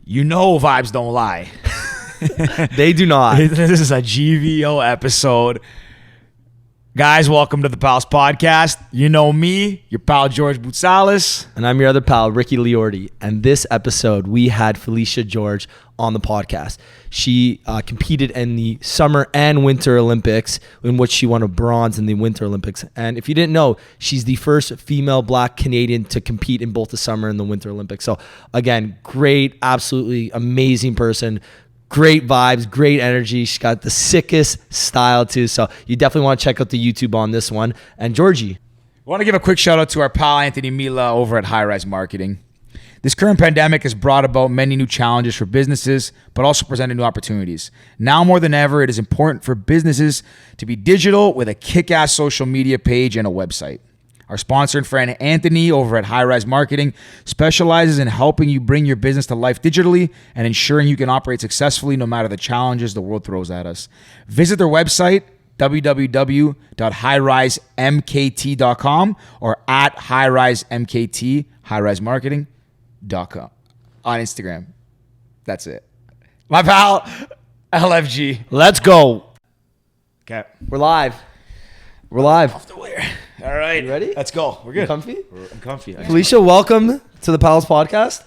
You know vibes don't lie. They do not. This is a GVO episode. Guys, welcome to the Pals Podcast. You know me, your pal George Boutsalis. And I'm your other pal, Ricky Liordi. And this episode, we had Phylicia George on the podcast. She competed in the Summer and Winter Olympics, in which she won a bronze in the Winter Olympics. And if you didn't know, she's the first female Black Canadian to compete in both the Summer and the Winter Olympics. So again, great, absolutely amazing person. Great vibes, great energy. She's got the sickest style too. So you definitely want to check out the YouTube on this one. And Georgie. I want to give a quick shout out to our pal Anthony Mila over at High Rise Marketing. This current pandemic has brought about many new challenges for businesses, but also presented new opportunities. Now more than ever, it is important for businesses to be digital with a kick-ass social media page and a website. Our sponsor and friend Anthony over at High Rise Marketing specializes in helping you bring your business to life digitally and ensuring you can operate successfully no matter the challenges the world throws at us. Visit their website, www.highrisemkt.com or at highrisemkt, highrisemarketing.com on Instagram. That's it. My pal, LFG. Let's go. Okay. We're live. We're live. Off the wire. All right. You ready? Let's go. We're good. You comfy? I'm comfy. Phylicia, welcome to the Pals Podcast.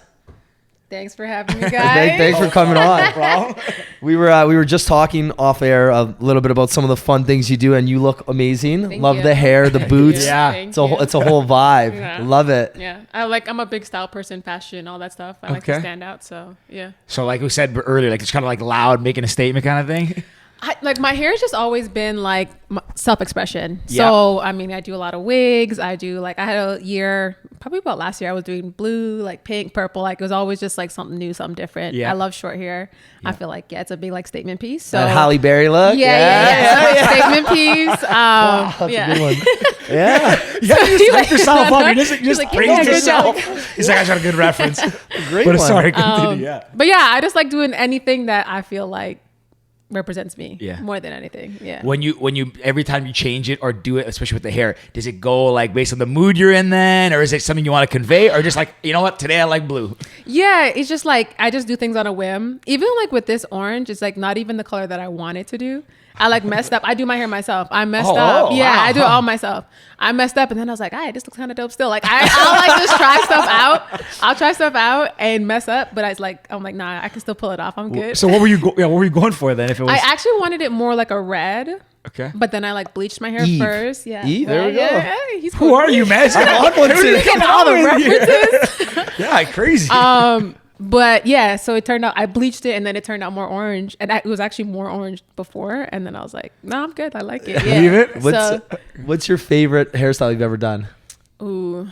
Thanks for having me, guys. Thanks for coming on. We were just talking off air a little bit about some of the fun things you do, and you look amazing. Thank Love you. the hair, the boots. Yeah. It's a whole vibe. Yeah. Love it. Yeah, I'm a big style person, fashion, all that stuff. I like to stand out, so yeah. So like we said earlier, like it's kind of like loud, making a statement kind of thing. My hair has just always been like self-expression. Yeah. So I mean, I do a lot of wigs. I had a year, probably about last year, I was doing blue, like pink, purple. Like it was always just like something new, something different. Yeah. I love short hair. Yeah. I feel like it's a big like statement piece. So That Halle Berry look. yeah. Statement piece. Wow, that's a good one. Yeah. Yeah, you just hype yourself up. You just like, praise yeah, good yourself. job. He's like, I got a good reference. Great But one. sorry, continue. Yeah. But yeah, I just like doing anything that I feel like represents me Yeah. more than anything. Yeah. When you every time you change it or do it, especially with the hair, does it go like based on the mood you're in then, or is it something you want to convey, or just like, you know what, today I like blue? Yeah, it's just like I just do things on a whim. Even like with this orange, it's like not even the color that I wanted to do. I like messed up. I do my hair myself. I messed up. Yeah, wow. I do it all myself. I messed up, and then I was like, this looks kind of dope still. Like I'll like just try stuff out. I'll try stuff out and mess up, but I'm like, nah, I can still pull it off. I'm good. So what were you going for then? If it was I actually wanted it more like a red. okay. But then I like bleached my hair Eve. first. Yeah. Eve, there we go. Yeah, he's Who cool. are you, man? I'm on one too. Getting all the references. Yeah, crazy. But yeah, so it turned out I bleached it, and then it turned out more orange, and it was actually more orange before. And then I was like, no, I'm good. I like it. Yeah. Leave it? What's your favorite hairstyle you've ever done? Ooh.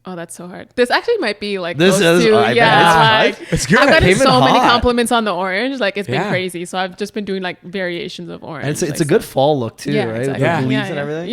Oh, that's so hard. This actually might be like This those is- two. I bet Yeah, it's like It's good. I've gotten Came in so many hot. compliments on the orange. Like it's been Yeah. crazy. So I've just been doing like variations of orange. And it's like, a good fall look too, Yeah, right? exactly. With Yeah. the leaves Yeah, and yeah. everything.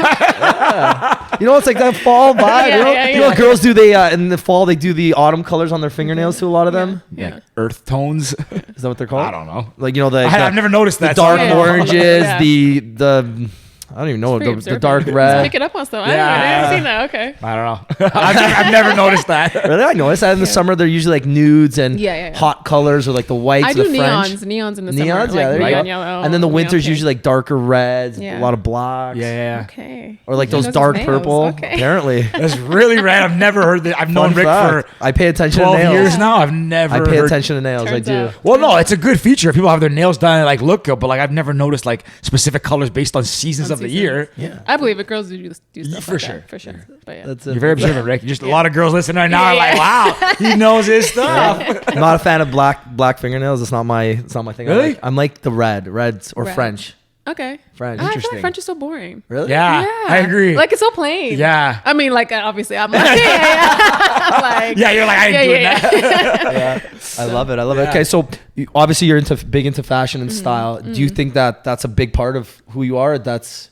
Yeah. You know, it's like that fall vibe. Yeah, you know, yeah, you know what yeah. girls do? They in the fall they do the autumn colors on their fingernails too. A lot of them. Yeah. Like earth tones. Is that what they're called? I don't know. Like, you know, I've never noticed the that. dark Yeah. oranges, Yeah. the I don't even know Pretty the observant. dark Just red. pick it up on stuff. Yeah. I haven't seen that. Okay. I don't know. I've never noticed that. Really, I noticed that in the summer they're usually like nudes and Yeah. hot colors or like the whites. I the do French. neons in the Neons, summer. yeah, Like there you neon go. yellow. And then the neon winter's pink. usually like darker reds, Yeah. a lot of blacks. Yeah. Okay. Or like He those knows his dark nails. purple. Okay. Apparently. That's really rad. I've never heard that. I've known Fun Rick fact. for I pay attention 12 to nails. years now. I've never I pay heard. attention to nails. Turns I do. out. Well, no, it's a good feature. If people have their nails done and like look good, but like I've never noticed like specific colors based on seasons of the year. Yeah. I believe it. Girls do stuff For like sure. that, for sure. But yeah. That's You're very observant, Rick. Just a lot of girls listening right now are like, wow, he knows his stuff. I'm not a fan of black fingernails. It's not my thing. Really? I'm like the reds or Red. French. Okay. French. I feel Interesting. like French is so boring. Really? Yeah, I agree. Like it's so plain. Yeah. I mean, like obviously, I'm like, I'm like, Yeah, you're like, I ain't doing that. Yeah. I love it. I love it. Yeah. Okay, so obviously you're big into fashion and style. Do you think that that's a big part of who you are? That's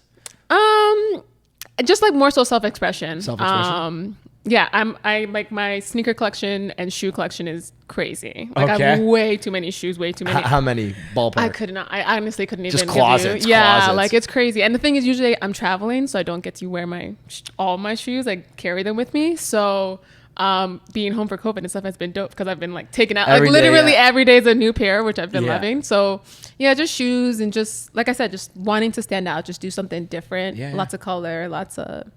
just like more so self-expression. Self-expression. Yeah, I like my sneaker collection and shoe collection is crazy. Like I Okay. have way too many shoes, way too many. how many ballpark? I could not. I honestly couldn't Just even. closets, Give you, yeah, closets. like it's crazy. And the thing is, usually I'm traveling, so I don't get to wear all my shoes. I carry them with me. So being home for COVID and stuff has been dope because I've been like taking out Every like day, literally yeah. every day is a new pair, which I've been Yeah. loving. So yeah, just shoes and just like I said, just wanting to stand out, just do something different. Yeah, yeah. Lots of color, lots of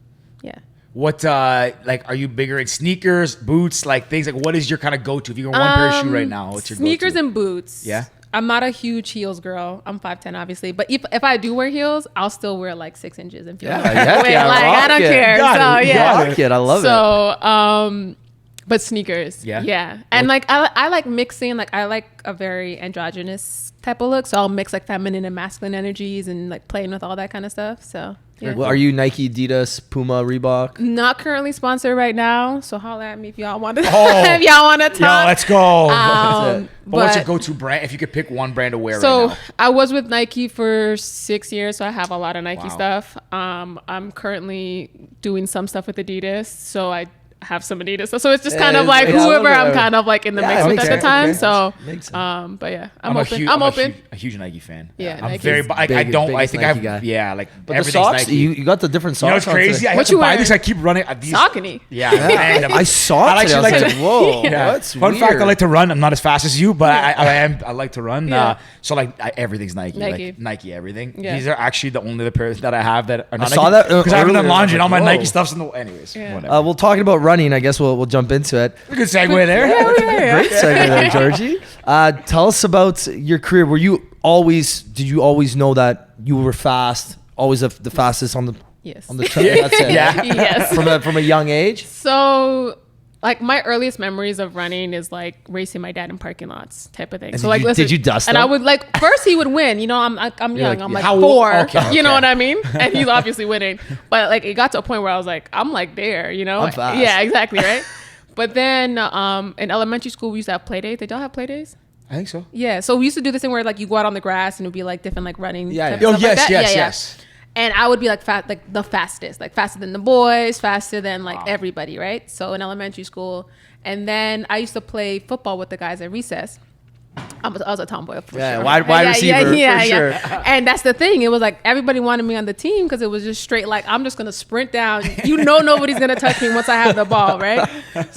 What like are you bigger in sneakers, boots, like things like what is your kind of go to if you got one pair of shoe right now? What's your sneakers go-to? and boots. Yeah? I'm not a huge heels girl. I'm 5'10", obviously, but if I do wear heels, I'll still wear like 6 inches and feel Yeah, like, yeah, wait, yeah, like I rock don't it. care. Got So it. yeah, Got Rock it. I love it. so but sneakers, Yeah? yeah, and like I like mixing, like I like a very androgynous type of look, so I'll mix like feminine and masculine energies and like playing with all that kind of stuff. So yeah. Well, are you Nike, Adidas, Puma, Reebok? Not currently sponsored right now, so holler at me if y'all want to. Oh. if y'all want to talk. Yeah, let's go. That's it. But what's your go-to brand if you could pick one brand to wear So right now? I was with Nike for 6 years, so I have a lot of Nike Wow. stuff. I'm currently doing some stuff with Adidas, so I have some Adidas stuff. So it's just kind of like Yeah, whoever yeah. I'm kind of like in the Yeah, mix with makes at the sense. time. Okay. So, Makes sense. but yeah, I'm open. A I'm open. a huge Nike fan. Yeah, I'm Nike's very. I big- don't. I biggest think Nike I've. guy. Yeah, like But the everything's socks, Nike. you got the different You know socks. what's crazy? I have What to you buy wearing? these. I keep running. These, Saucony. Yeah, Yeah, random. I saw I it. actually I was like like, whoa, Yeah. that's Fun fact: I weird. like to run. I'm not as fast as you, but I like to run. Yeah. So like everything's Nike. Nike. Like Nike everything. Yeah. These are actually the only other pairs that I have that are not saw Nike. that, because I haven't done earlier, laundry and all my whoa. Nike stuff's in the. Anyways, Yeah. whatever. Well, talking about running, I guess we'll jump into it. Good segue there. Great segue there, Georgie. Tell us about your career. Did you always know that you were fast? Always the fastest on the Yes. track? That's it. Yeah. Yes. From a young age. So, like my earliest memories of running is like racing my dad in parking lots type of thing. And So like, did you dust And him? I would like first he would win. You know, I'm young. like, I'm like how old- 4. okay, You know okay. what I mean? And he's obviously winning. But like it got to a point where I was like, I'm like there. You know? I'm fast. Yeah, exactly. Right. But then in elementary school we used to have play days. Did y'all have play days? I think so. Yeah. So we used to do this thing where like you go out on the grass and it would be like different like running. Yeah, type yeah. of Oh stuff like yes, that. yes, Yeah, yeah. yes. And I would be like like the fastest, like faster than the boys, faster than like everybody, right? So in elementary school, and then I used to play football with the guys at recess. I was a tomboy for Yeah, sure. wide receiver, for sure. And that's the thing. It was like everybody wanted me on the team because it was just straight like I'm just gonna sprint down. You know nobody's gonna touch me once I have the ball, right?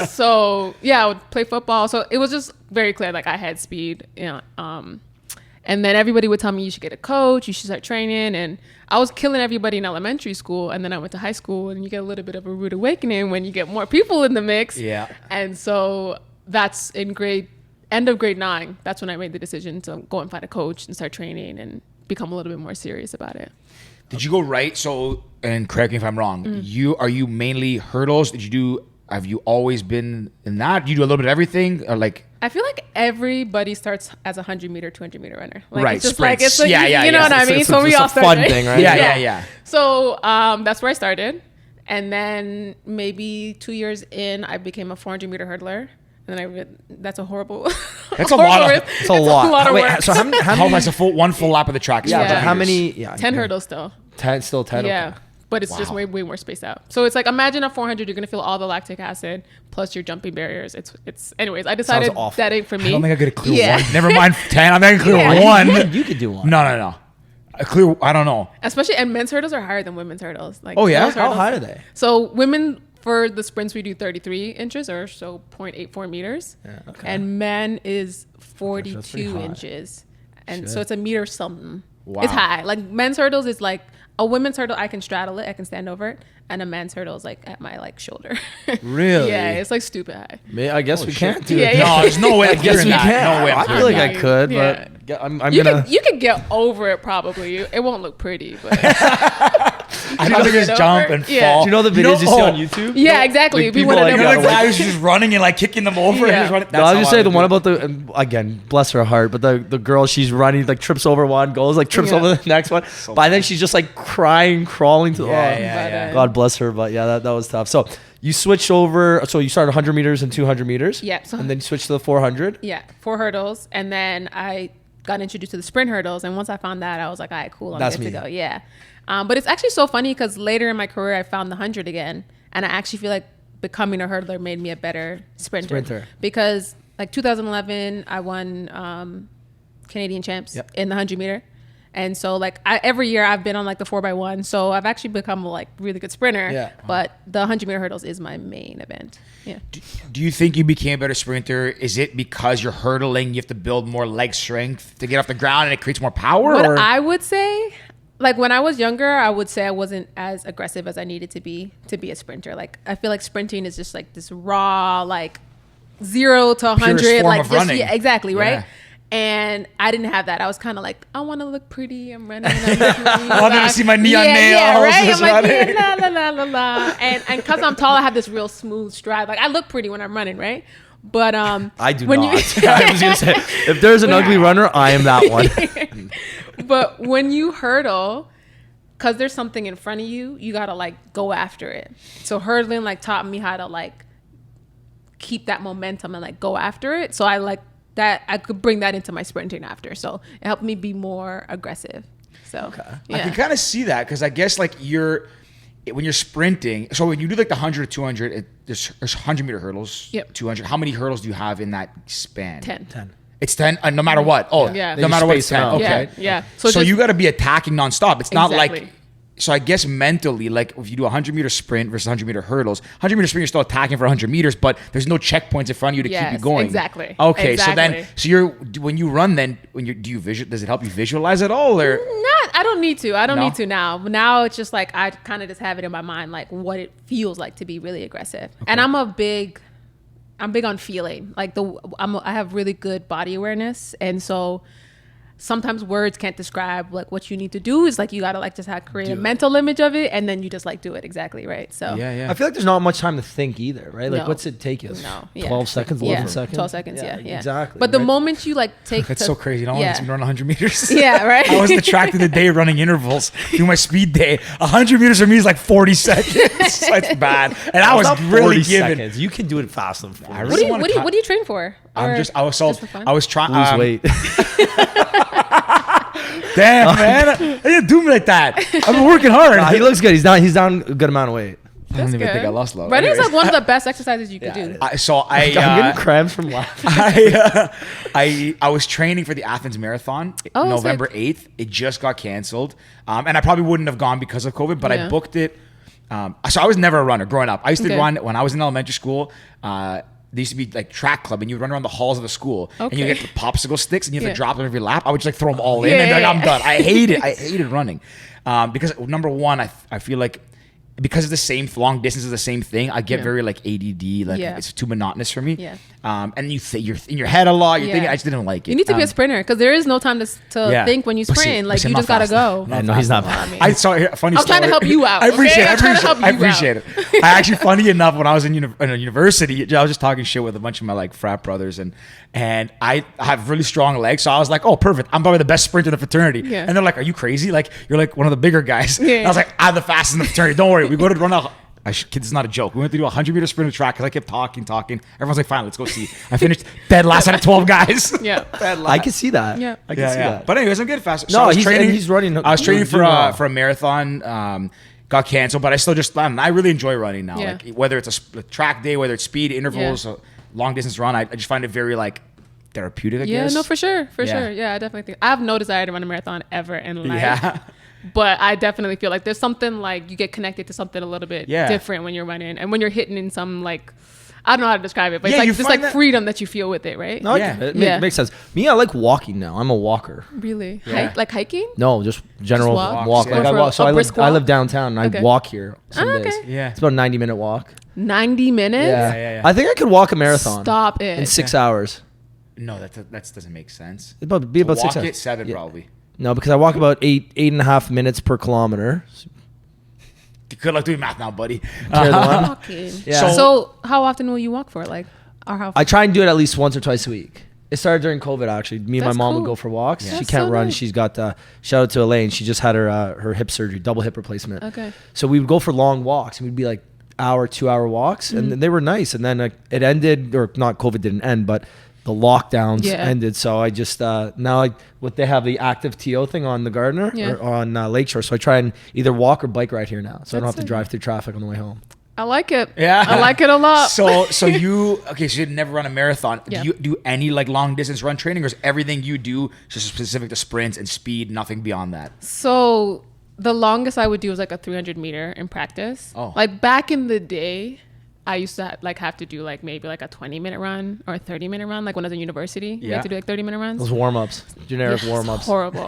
So yeah, I would play football. So it was just very clear like I had speed, you know. And then everybody would tell me you should get a coach, you should start training. And I was killing everybody in elementary school. And then I went to high school and you get a little bit of a rude awakening when you get more people in the mix. Yeah. And so that's in end of grade 9. That's when I made the decision to go and find a coach and start training and become a little bit more serious about it. Did you go right? So, and correct me if I'm wrong. Are you mainly hurdles? Have you always been in that? You do a little bit of everything, or like? I feel like everybody starts as a 100-meter, 200-meter runner. Like, Right, it's just sprints. like it's like, Yeah, you yeah, know yeah. what I mean. It's So we just all a start fun right? thing, right? Yeah. So that's where I started, and then maybe 2 years in, I became a 400-meter hurdler. And then that's a horrible. That's a lot of- It's a lot. of Wait, work. so how many? How much one full lap of the track? is Yeah, 400 but how meters. many? Yeah, 10 hurdles still. 10, still 10. Yeah. Okay. But it's just Wow. way more spaced out. So it's like imagine a 400, you're gonna feel all the lactic acid plus your jumping barriers. It's anyways. I decided awful. that ain't for me. I don't think I could clear Yeah. one. Never mind 10. I'm not gonna clear Yeah. one. You could do one. No. I clear. I don't know. Especially and men's hurdles are higher than women's hurdles. Like Oh, yeah? those How hurdles- high are they? So women for the sprints we do 33 inches or so 0.84 meters, okay. and men is pretty 42 high. inches, and Shit. so it's a meter something. Wow. It's high. Like men's hurdles is like a women's hurdle. I can straddle it. I can stand over it, and a man's hurdle is like at my like shoulder. Really? Yeah, it's like stupid high. I guess we can't do Yeah, it. yeah. No, there's no way. I guess we can. No way. I I'm feel like clearing I could, Yeah. but I'm You gonna. could get over it probably. It won't look pretty, but I'd rather just Get jump over? and Yeah. fall. Do you know the videos you see on YouTube? yeah, exactly. like Be people one of like them. You know Yeah, the guy who's just running and like kicking them over and Yeah. just running. No, I was just saying the one about again, bless her heart, but the girl, she's running, like trips over one, goes, like trips Yeah. over the next one. By then she's just like crying, crawling to the Yeah. God bless her, but yeah, that was tough. So you switched over, so you started 100 meters and 200 meters. Yeah, so- and then you switched to the 400. Yeah, 4 hurdles, and then I got introduced to the sprint hurdles. And once I found that, I was like, all right, cool, I'm That's good me. to go. Yeah, but it's actually so funny because later in my career, I found the 100 again, and I actually feel like becoming a hurdler made me a better sprinter. Because like 2011, I won Canadian champs Yep. in the 100 meter. And so like every year I've been on like the 4x1. So I've actually become a like really good sprinter. Yeah. But the 100-meter hurdles is my main event. Yeah. Do you think you became a better sprinter? Is it because you're hurdling, you have to build more leg strength to get off the ground and it creates more power? What or? I would say, like when I was younger, I would say I wasn't as aggressive as I needed to be a sprinter. Like I feel like sprinting is just like this raw, like 0 to 100, form like of just, running. yeah, exactly, Yeah. right? And I didn't have that. I was kind of like, I want to look pretty. I'm running. I want them to see my neon nails. Yeah, right. Just I'm like, running. yeah, la la la la la. And because I'm tall, I have this real smooth stride. Like I look pretty when I'm running, right? But I do when not. I was gonna say, if there's an ugly runner, I am that one. But when you hurdle, because there's something in front of you, you gotta like go after it. So hurdling like taught me how to like keep that momentum and like go after it. So I like that I could bring that into my sprinting after. So it helped me be more aggressive. So yeah. I can kind of see that because I guess like when you're sprinting, so when you do like the 100 to 200, there's 100-meter hurdles, Yep. 200. How many hurdles do you have in that span? 10. It's 10 no matter what. Oh, Yeah. no matter what, it's space 10. them out. Okay. Yeah. So just- you got to be attacking nonstop. It's not Exactly. like, so I guess mentally, like if you do a 100-meter sprint versus 100-meter hurdles, 100-meter sprint, you're still attacking for 100 meters, but there's no checkpoints in front of you to keep you Yes, going. exactly. Okay. Exactly. So you're, when you run then, does it help you visualize at all or? I don't need to. I don't No? need to now. Now it's just like I kind of just have it in my mind, like what it feels like to be really aggressive. And I'm big on feeling. Like I have really good body awareness, and so sometimes words can't describe like what you need to do. Is like you gotta like just have create a mental image of it, and then you just like do it exactly right. So Yeah. I feel like there's not much time to think either, right? Like, No. what's it take you? No, yeah. 12 seconds, 11 Yeah, seconds? 12 seconds, yeah. Exactly. But the right? moment you like take That's to- so crazy. No one yeah. lets me run 100 meters. Yeah, right. I was the track of the day running intervals, do my speed day. 100 meters for me is like 40 seconds. That's bad. And I was It's not really 40 giving. seconds. You can do it faster than 40. I What really do you wanna what do you cut- what do you train for? Or I was just for fun? I was trying Lose weight. Damn, man. You didn't do me like that. I've been working hard. Nah, he looks good. He's down a good amount of weight. I don't even Good. think I lost a lot. Running is Anyways. like one of the best exercises you could do. I'm I'm getting cramps from laughing. I was training for the Athens Marathon Oh, November sick. 8th. It just got canceled. And I probably wouldn't have gone because of COVID, but I Yeah. booked it. So I was never a runner growing up. I used to Okay. run when I was in elementary school. There used to be like track club and you would run around the halls of the school and you Okay. get the popsicle sticks and you have Yeah. to drop them every lap. I would just like throw them all in Yeah, and be like, yeah, I'm yeah. done. I hated running. Because number one, I feel like because it's the same long distance is the same thing, I get Yeah. very like ADD, like Yeah. it's too monotonous for me. Yeah. And you're in your head a lot. You're Yeah. thinking, I just didn't like it. You need to be a sprinter because there is no time to yeah. think when you But see- sprint. but Like see, you I'm just not gotta fast go. enough. No, he's not Well, I bad. mean- I saw a funny I'm story. trying to help you out, I appreciate okay? it. I'm trying to help I you appreciate it. I actually, funny enough, when I was in a university, I was just talking shit with a bunch of my like frat brothers, and I have really strong legs, so I was like, oh, perfect. I'm probably the best sprinter in the fraternity. Yeah. And they're like, are you crazy? Like you're like one of the bigger guys. Yeah. And I was like, I'm the fastest in the fraternity. Don't worry. We go to run a. Kid, this is not a joke. We went to do a 100-meter sprint track because I kept talking. Everyone's like, fine, let's go see. I finished dead last out of 12 guys. Yeah. Dead last. I can see that. Yeah. I can see that. But anyways, I'm getting fast. No, I was he's running. I was training he's doing well. for a marathon. Got canceled, but I still just I really enjoy running now. Yeah. Like whether it's a track day, whether it's speed intervals, a long distance run, I just find it very like therapeutic. I Yeah, guess. no, for sure. For Yeah. sure. Yeah, I definitely think I have no desire to run a marathon ever in life. Yeah. But I definitely feel like there's something like you get connected to something a little bit Yeah. different when you're running and when you're hitting in some like I don't know how to describe it, but Yeah, you it's like find this like that- freedom that you feel with it, right? No, Yeah. it Yeah. makes sense. Me, I like walking now. I'm a walker. Really? Yeah. Like hiking? No, just general Just walk? walk. Yeah. Like I For walk. So a I brisk live walk? downtown and Okay. I walk here some Oh, days. okay. Yeah. It's about a 90-minute walk. 90 minutes? Yeah. I think I could walk a marathon. Stop it. In 6 hours. No, that doesn't make sense. It'd be about 6 Walk hours. it 7 Yeah. probably. No, because I walk about eight and a half minutes per kilometer. Good luck doing math now, buddy. Carry the one. Walking. Yeah. So how often will you walk for? Like, or how? I try and do it at least once or twice a week. It started during COVID, actually. Me and That's my mom cool. would go for walks. Yeah. She That's can't so run. nice. She's got, shout out to Elaine. She just had her hip surgery, double hip replacement. Okay. So we would go for long walks and we'd be like 2-hour walks. And they were nice. And then it ended, or not, COVID didn't end, but the lockdowns Yeah. ended. So I just, now they have the active TO thing on the Gardner Yeah. or on Lakeshore. So I try and either walk or bike right here now. So I don't That's have to so drive through traffic on the way home. I like it. Yeah. I like it a lot. So you didn't never run a marathon. Yeah. Do you do any like long distance run training, or is everything you do just specific to sprints and speed, nothing beyond that? So the longest I would do was like a 300 meter in practice. Oh. Like back in the day, I used to have to do like maybe like a 20-minute run or a 30-minute run. Like when I was in university, we Yeah. had to do like 30-minute runs. Those warm-ups, generic Yeah, warm-ups. it's horrible.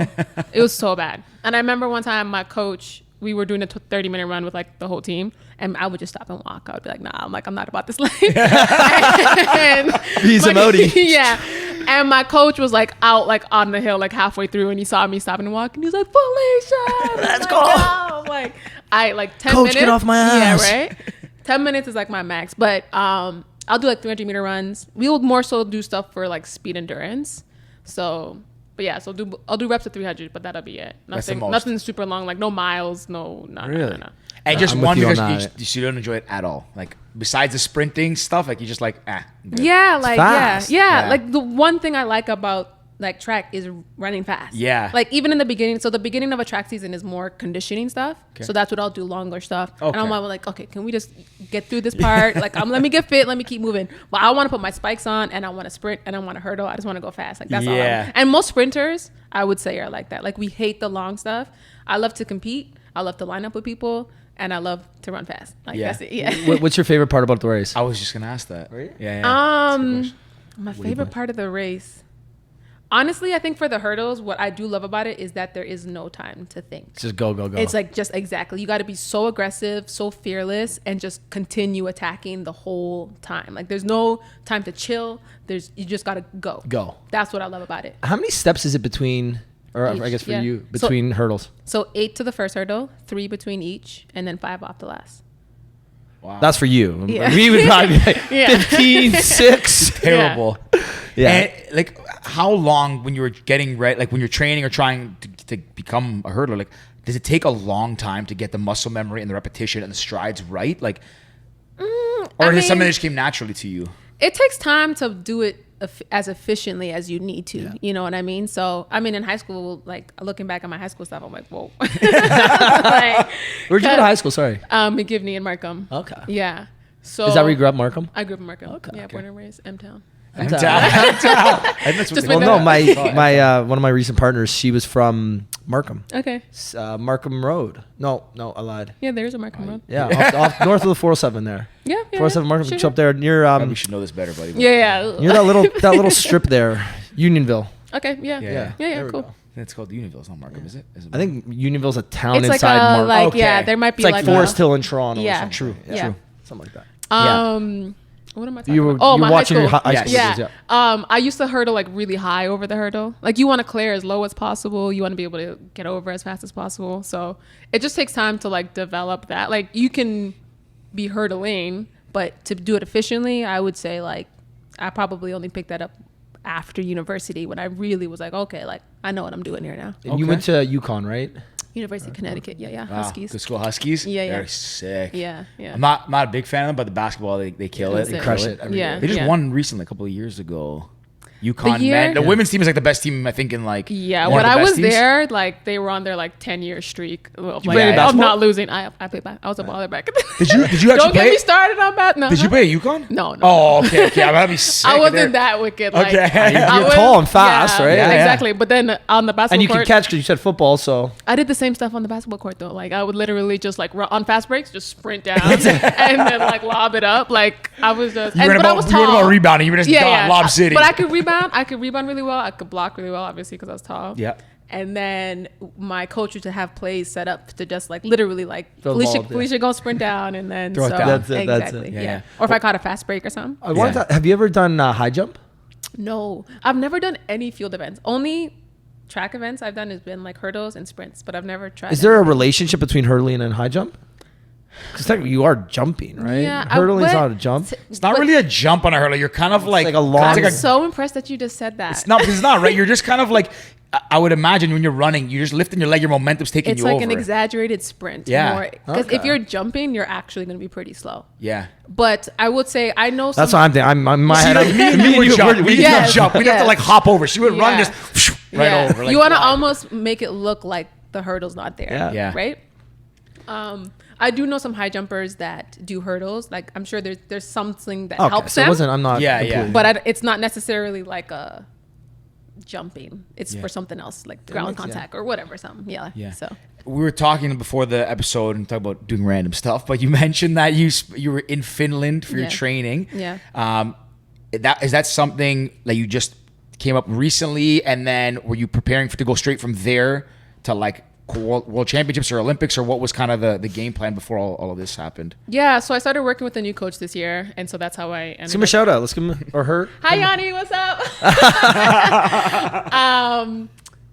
It was so bad. And I remember one time my coach, we were doing a 30-minute run with like the whole team, and I would just stop and walk. I would be like, nah, I'm not about this life. And He's a Modi. Yeah. And my coach was like out like on the hill like halfway through, and he saw me stopping and walking. He was like, Phylicia, let's go. I'm like, I like 10 Coach, minutes. get off my ass. Yeah, right? 10 minutes is like my max. But I'll do like 300-meter runs. We will more so do stuff for like speed endurance. So, but yeah, so I'll do reps of 300, but that'll be it. That's the Nothing most. super long, like no miles, no. Really? No. And just I'm one with you on because that. you don't enjoy it at all. Like besides the sprinting stuff, like you just like I'm good. Yeah, like fast. yeah. Yeah. Like the one thing I like about like track is running fast. Yeah. Like even in the beginning, so the beginning of a track season is more conditioning stuff. Okay. So that's what I'll do, longer stuff. And Okay. I'm like, okay, can we just get through this part? Like let me get fit, let me keep moving. But I want to put my spikes on, and I want to sprint, and I want to hurdle. I just want to go fast. Like that's all. Yeah. And most sprinters, I would say, are like that. Like we hate the long stuff. I love to compete. I love to line up with people. And I love to run fast. Like Yeah. that's it. Yeah. What's your favorite part about the race? I was just gonna ask that. Right? Yeah. That's a good question. My do you favorite think? part of the race. Honestly, I think for the hurdles, what I do love about it is that there is no time to think. Just go. It's like just exactly. You got to be so aggressive, so fearless, and just continue attacking the whole time. Like there's no time to chill. You just got to go. Go. That's what I love about it. How many steps is it between, or I Each, guess for yeah. you, between hurdles? So 8 to the first hurdle, 3 between each, and then 5 off the last. Wow. That's for you. Yeah. We would probably be like Yeah. 15, 6. terrible. Yeah. And like how long when you were getting ready, like when you're training or trying to become a hurdler, like does it take a long time to get the muscle memory and the repetition and the strides right? Like, or is it something that just came naturally to you? It takes time to do it as efficiently as you need to. Yeah. You know what I mean? So, I mean, in high school, like looking back at my high school stuff, I'm like, whoa. Like, Where'd you go to high school? Sorry. McGivney and Markham. Okay. Yeah. So Is that where you grew up, Markham? I grew up in Markham. Okay. Yeah, born and raised M-Town. Just Well, no, my one of my recent partners, she was from Markham. Okay. Markham Road. No, I lied. Yeah, there's a Markham Road. Yeah, off north of the 407 there. Yeah. 407 Markham. Sure. It's up there near we should know this better, buddy. Yeah. near that little strip there, Unionville. Okay. Yeah. Yeah. Yeah. There we Cool. go. It's called Unionville. It's not Markham, is it? I think Unionville's a town It's like inside Markham. like yeah, Okay. there might be It's like Forest a, Hill in Toronto. Yeah. Or something. True. Yeah. True. Something like that. What am I talking You were, about? Oh, you were my watching high your school. high school Yes. days, Yeah. I used to hurdle like really high over the hurdle. Like you want to clear as low as possible. You want to be able to get over as fast as possible. So it just takes time to like develop that. Like you can be hurdling, but to do it efficiently, I would say like I probably only picked that up after university when I really was like, okay, like I know what I'm doing here now. And you Okay. went to UConn, right? University of Connecticut. Yeah. Wow, Huskies. good school, Huskies. Yeah, yeah. They're sick. Yeah. I'm not a big fan of them, but the basketball they kill it. They crush kill it. every Yeah, year. They just yeah. won recently, a couple of years ago. UConn The year- men. The Yeah. women's team is like the best team I think in like Yeah, one when of the I best was teams. there, like they were on their like 10-year streak of, play of basketball? not losing. I played basketball. I was a baller back then. Did you actually Don't get play? me started on that. No. Did you play at UConn? No. Oh, okay. I'm gonna be sick. I wasn't there. that wicked. Like, Okay. I You're was- tall and fast, yeah, right? Yeah, yeah. Exactly. But then on the basketball And you court, can catch because you said football, so I did the same stuff on the basketball court though. Like I would literally just like run on fast breaks, just sprint down and then like lob it up. Like I was just. You were But I was tall. about rebounding. You were just Lob City. But I could rebound. I could rebound really well. I could block really well, obviously, because I was tall. Yeah. And then my coach used to have plays set up to just like literally like Throw the ball, yeah. Felicia go sprint down and then Throw it so down. That's it, that's exactly it. Yeah, yeah. yeah. Or if I caught a fast break or something. I wanted Yeah. to, have you ever done high jump? No, I've never done any field events. Only track events I've done has been like hurdles and sprints, but I've never tried. Is there a relationship between hurdling and high jump? Because technically you are jumping, right? Yeah, Hurdling is not a jump. It's not really a jump on a hurdle. You're kind of like like a long- it's I'm like a- so impressed that you just said that. It's not because it's not right. You're just kind of like I would imagine when you're running, you're just lifting your leg. Your momentum's taking It's you like over. an exaggerated sprint. Yeah. Because if Okay. you're jumping, you're actually going to be pretty slow. Yeah. But I would say I know some. That's what I'm thinking. I'm in my See, head. like, me and you would jump. We Yes, didn't jump. We'd have to yes. like hop over. She would run Yeah. just right Yeah. over. Like, you want to fly. almost make it look like the hurdle's not there. Yeah. Yeah. Right? I do know some high jumpers that do hurdles. Like I'm sure there's something that Okay, helps so it them. wasn't. I'm not. Yeah, completely- yeah. But it's not necessarily like a jumping. It's Yeah. for something else, like ground makes- contact or whatever. Something. Yeah. Yeah. So. We were talking before the episode and talking about doing random stuff, but you mentioned that you were in Finland for your Yeah. training. Yeah. Is that something that you just came up recently, and then were you preparing to go straight from there to like World Championships or Olympics, or what was kind of the game plan before all of this happened? Yeah, so I started working with a new coach this year, and so that's how I ended Let's give him a up. shout out. Let's give him or her. Hi, Yanni, what's up?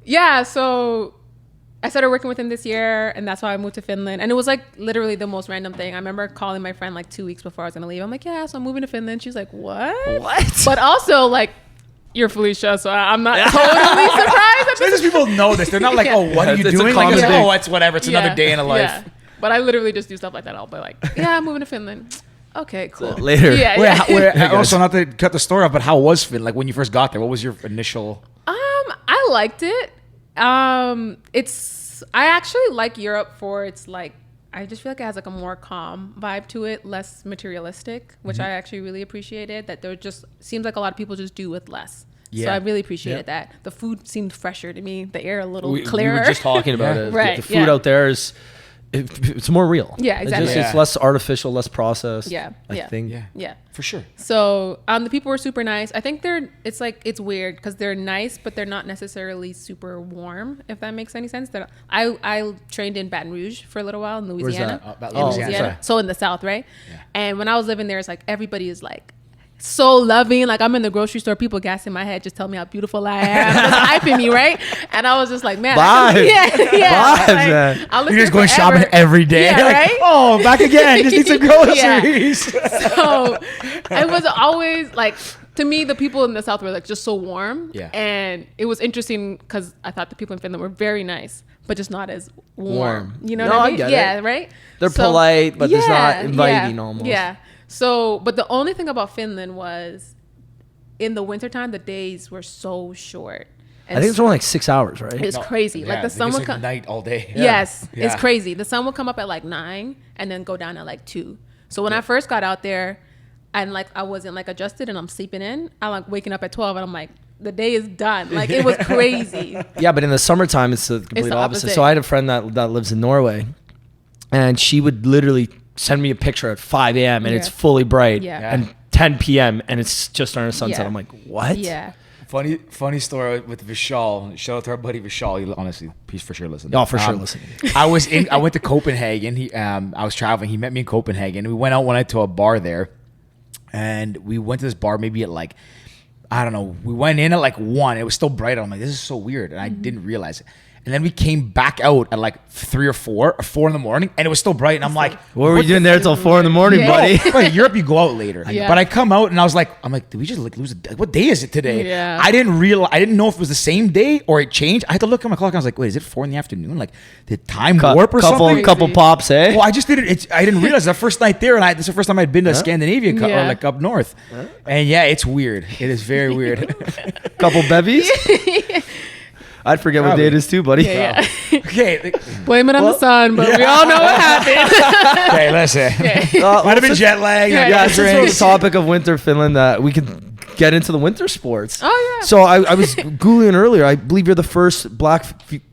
Yeah, so I started working with him this year, and that's how I moved to Finland. And it was like literally the most random thing. I remember calling my friend like 2 weeks before I was gonna leave. I'm like, yeah, so I'm moving to Finland. She's like, what? What? But also like, you're Felicia, so I'm not totally surprised. At Sometimes people know this. They're not like, Yeah. oh, what are you It's a doing? common Like, thing. oh, it's whatever. It's another day in a life. Yeah. But I literally just do stuff like that. I'll be like, yeah, I'm moving to Finland. Okay, cool. Later. Yeah, Wait, yeah. also, not to cut the story off, but how was Finland? Like when you first got there, what was your initial? I liked it. I actually like Europe for its like, I just feel like it has like a more calm vibe to it, less materialistic, which I actually really appreciated. That there just seems like a lot of people just do with less. So Yeah. I really appreciated that. The food seemed fresher to me. The air a little We clearer. were just talking about Yeah. it. Right, The food yeah. out there is, it's more real. Yeah, exactly. It's, Yeah. it's less artificial, less processed. Yeah, I yeah. think. Yeah, Yeah. for sure. So the people were super nice. I think it's weird because they're nice, but they're not necessarily super warm, if that makes any sense. I trained in Baton Rouge for a little while in Louisiana. that? In Louisiana. Louisiana. Sorry. So in the South, right? Yeah. And when I was living there, it's like everybody is like so loving. Like I'm in the grocery store, people gassing my head, just tell me how beautiful I am, just hyping me, right? And I was just like, man, Vibes. yeah. Vibes, Like, man. I'll live You're just here going shopping forever. every day. Yeah, Like, right? oh, back again. Just need some Yeah. groceries. So it was always like, to me, the people in the South were like just so warm. Yeah. And it was interesting because I thought the people in Finland were very nice, but just not as warm. Warm. You know No, what I I mean? get Yeah, it. right? They're polite, but it's not inviting yeah, almost. Yeah. So, but the only thing about Finland was in the wintertime, the days were so short. I think it's only like 6 hours, right? It's crazy. Yeah, like the sun it's would come. night all day. Yes, Yeah. it's crazy. The sun will come up at like 9 and then go down at like 2. So when I first got out there and like I wasn't like adjusted and I'm sleeping in, I'm like waking up at 12 and I'm like, the day is done. Like it was crazy. Yeah, but in the summertime, it's the complete the opposite. opposite. So I had a friend that lives in Norway, and she would literally send me a picture at 5 a.m. and Yeah. it's fully bright, Yeah. and 10 p.m. and it's just starting to sunset. Yeah. I'm like, what? Yeah. Funny story with Vishal. Shout out to our buddy Vishal. He, honestly, he's for sure listening. Oh, for sure listening. I went to Copenhagen. I was traveling. He met me in Copenhagen. We went out one night to a bar there, and we went to this bar maybe at like, I don't know. We went in at like 1. It was still bright. I'm like, this is so weird, and I didn't realize it. And then we came back out at like 3 or 4 in the morning, and it was still bright. And I'm like, What were you doing there till 4 in the morning, Yeah. buddy? Well, in Europe, you go out later. Yeah. But I come out and I was like, did we just like lose a day? What day is it today? Yeah. I didn't know if it was the same day or it changed. I had to look at my clock. And I was like, wait, is it 4 in the afternoon? Like, did time warp or something? Couple pops, eh? Well, I just didn't. I didn't realize the first night there, and this is the first time I'd been to Scandinavia or Yeah. like up north. And yeah, it's weird. It is very weird. Couple bevies. I'd forget what Probably. day it is too, buddy. Yeah. Okay, Blame it on the sun, but we all know what happened. okay, listen. Uh, Might have been since- jet lag. Yeah, I Yeah, got since we're on the drinks. topic of winter Finland, we could get into the winter sports. Oh, yeah. So I was Googling earlier. I believe you're the first black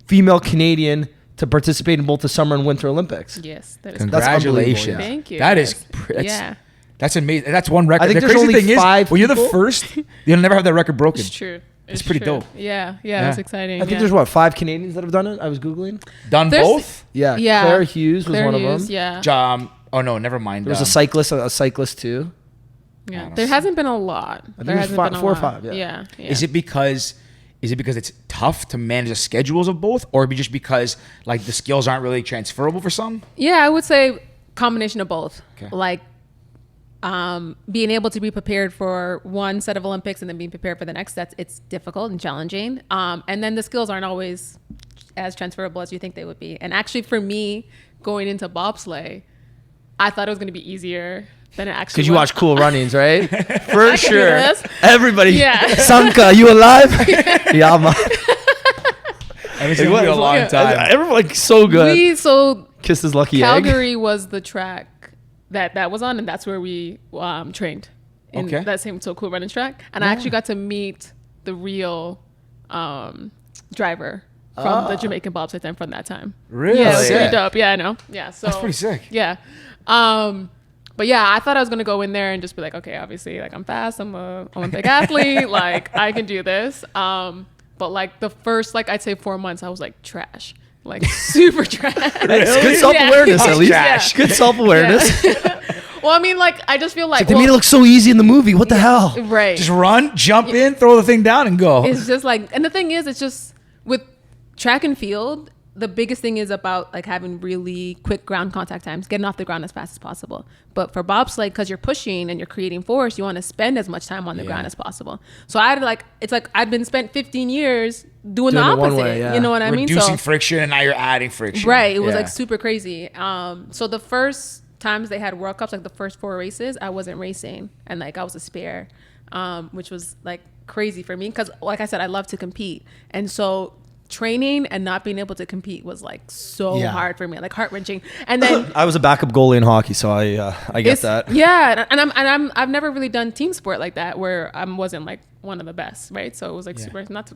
female Canadian to participate in both the Summer and Winter Olympics. Yes, that is Congratulations. unbelievable, yeah. Thank you. That Yes. is that's, Yeah. that's amazing. That's one record. I think the there's crazy only thing 5 is, when you're the people. first, you'll never have that record broken. It's true. It's pretty true. dope. Yeah, Yeah. it's exciting. I think there's 5 Canadians that have done it. I was Googling. Done There's- both? Yeah. Yeah. Claire Hughes was Claire one Hughes, of them. Yeah. Oh no, never mind. There was a cyclist too. Yeah. There hasn't been a lot. think There it was hasn't five- been a 4 or lot. 5, yeah. Yeah. Is it because it's tough to manage the schedules of both, or just because like the skills aren't really transferable for some? Yeah, I would say combination of both. Okay. Like being able to be prepared for one set of Olympics and then being prepared for the next, it's difficult and challenging. And then the skills aren't always as transferable as you think they would be. And actually for me, going into bobsleigh, I thought it was going to be easier than it actually Because you was. watch Cool Runnings, right? For can do sure. this. Everybody. Yeah. Sanka, you alive? Yeah, man. I haven't seen it in a long time. Everyone like so good. So Kissed his lucky egg. Calgary was the track that was on, and that's where we trained in that same So Cool Running track. And I actually got to meet the real driver from the Jamaican Bobsleigh Team from that time. Really? Yeah, it was pretty dope. Yeah, I know. Yeah, so that's pretty sick. Yeah. But yeah, I thought I was gonna go in there and just be like, okay, obviously, like I'm fast, I'm a Olympic athlete, like I can do this. But like the first, like I'd say 4 months, I was like trash, like super trash. Good self-awareness, at least. Yeah. Good self-awareness. Yeah. Well, I mean, like I just feel like They made it look so easy in the movie. What the hell? right. Just run, jump in, throw the thing down, and go. It's just like, and the thing is, it's just with track and field, the biggest thing is about like having really quick ground contact times, getting off the ground as fast as possible. But for bobsleigh, because you're pushing and you're creating force, you want to spend as much time on the ground as possible. So I'd like, it's like I'd been spent 15 years doing the opposite. Way, You know what I mean? Reducing friction, and now you're adding friction. Right. It was like super crazy. So the first times they had World Cups, like the first 4 races, I wasn't racing, and like I was a spare, which was like crazy for me because, like I said, I love to compete, and so training and not being able to compete was like so hard for me, like heart-wrenching. And then I was a backup goalie in hockey, so I get that. Yeah, and I've never really done team sport like that where I wasn't like one of the best, right? So it was like super not to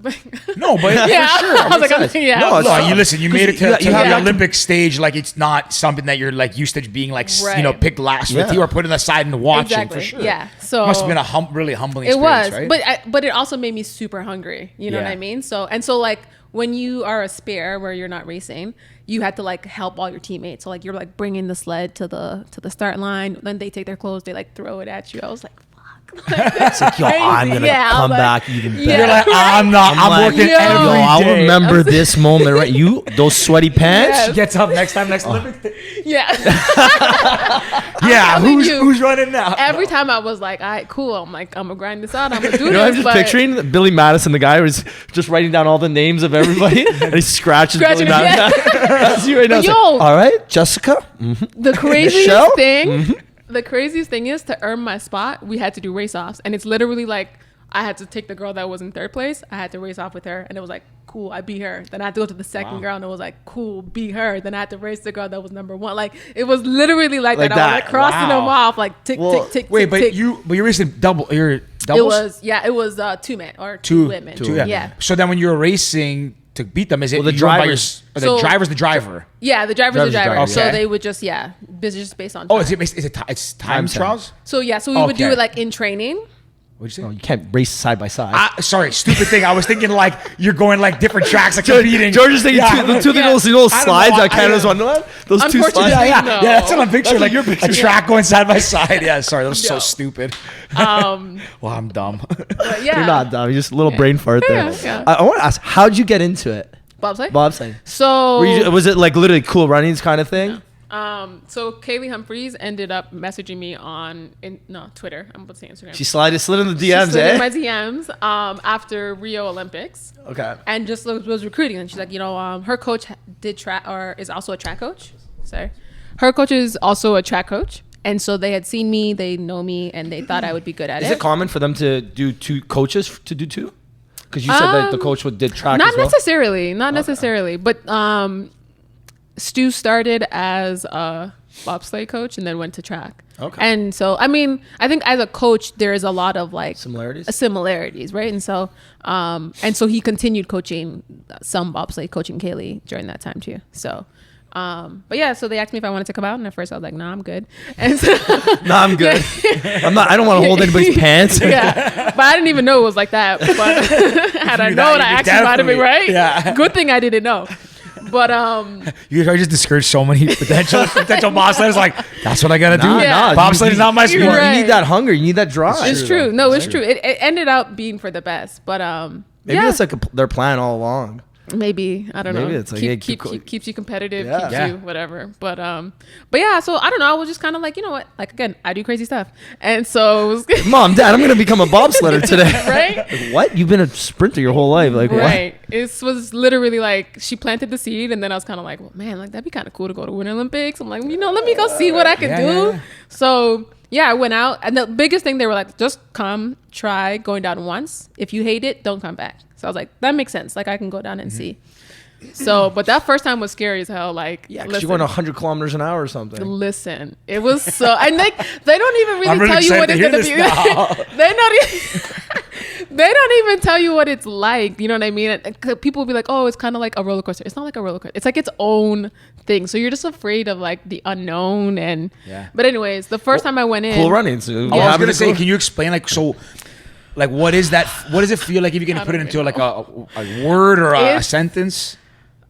No, but yeah, for sure. I was like, yeah. No, you listen. You made it to you have the to- Olympic stage. Like it's not something that you're like used to being like picked last with. You are putting aside and watching Exactly. for sure. Yeah. So must have been a really humbling it experience, was, right? but it also made me super hungry. You know what I mean? So like when you are a spare where you're not racing, you had to like help all your teammates. So like you're like bringing the sled to the start line. Then they take their clothes, they like throw it at you. I was like, It's like, yo, I'm gonna come back even better. You're like, I'm working every day. I'll remember this moment, right? You, those sweaty pants. She gets up next Olympics. Yeah. Yeah, who's running now? Every time I was like, all right, cool. I'm like, I'm gonna grind this out. I'm gonna do You know, I'm this. just picturing Billy Madison, the guy who's just writing down all the names of everybody, and he scratches Billy Madison. That's you right now. But It's yo, like, all right, Jessica. the craziest Michelle? thing, the craziest thing is to earn my spot, we had to do race offs, and it's literally like I had to take the girl that was in 3rd place. I had to race off with her, and it was like, cool, I beat her. Then I had to go to the second girl, and it was like, cool, beat her. Then I had to race the girl that was number 1. Like it was literally like that. I was like crossing them off, like tick, tick. Wait, tick, but tick. you're racing doubles. It was 2 men or two women. Yeah. So then when you're racing to beat them, is it the drivers? So- The driver's the driver. Yeah, the driver's the driver. Okay. So they would just just based on. Oh, time. it's time trials? So yeah, so we would do Okay. it like in training. What'd you say? Oh, you can't race side by side. Sorry, stupid thing. I was thinking like you're going like different tracks, like competing. George is thinking the two those I don't know, slides that Canada's on. Those 2 Unfortunately, slides. Yeah, No. that's what I'm picturing. That's Like what you're a track going side by side. Yeah, sorry, that was so No. stupid. Well, I'm dumb. yeah. You're not dumb. You're just a little brain fart there. Yeah. I want to ask, how'd you get into it? Bobsleigh. Bobsleigh. So Was it like literally Cool Runnings kind of thing? so Kaylee Humphreys ended up messaging me on Twitter. I'm about to say Instagram. She slid in the She DMs, slid in eh? my DMs after Rio Olympics. Okay. And just was recruiting, and she's like, her coach did track or is also a track coach. Sorry, her coach is also a track coach, and so they had seen me, they know me, and they thought I would be good at Is it common for them to do 2 coaches to do 2? Because you said that the coach did track Not as well. not necessarily, but Stu started as a bobsleigh coach and then went to track. Okay. And so, I mean, I think as a coach, there is a lot of like similarities, right? And so he continued coaching some bobsleigh, coaching Kaylee during that time too. So, but yeah, so they asked me if I wanted to come out, and at first I was like, "Nah, I'm good." And so, Nah, I'm good. I don't want to hold anybody's pants. Yeah, but I didn't even know it was like that. But had I known, I actually might have been right. Yeah. Good thing I didn't know. But You just discouraged so many potential bobsleighers. Like that's what I gotta do. Yeah. Bobsleigh is not my sport. right. You need that hunger. You need that drive. it's true. No, it's true. It ended up being for the best. But Maybe that's like their plan all along. Maybe I don't know. Maybe it's like, keeps you competitive, Yeah. keeps Yeah. you whatever. But yeah. So I don't know. I was just kind of like, you know what? Like again, I do crazy stuff, and so it was Mom, Dad, I'm gonna become a bobsledder today. right. Like, what? You've been a sprinter your whole life. Like Right. It was literally like she planted the seed, and then I was kind of like, well, man, like that'd be kind of cool to go to Winter Olympics. I'm like, let me go see what I can do. Yeah. So yeah, I went out, and the biggest thing they were like, just come, try going down once. If you hate it, don't come back. So I was like, that makes sense. Like I can go down and see. So, but that first time was scary as hell. Like, Yeah, because you're going 100 kilometers an hour or something. Listen, it was so, and like they don't even I'm really really tell you what excited it's to gonna hear be. this now. They don't even tell you what it's like. You know what I mean? And people will be like, "Oh, it's kind of like a roller coaster." It's not like a roller coaster. It's like its own thing. So you're just afraid of like the unknown. And but anyways, the first time I went in, Cool running. So I was gonna say, can you explain like so? Like, what is that? What does it feel like if you're gonna put it into like a word or a sentence?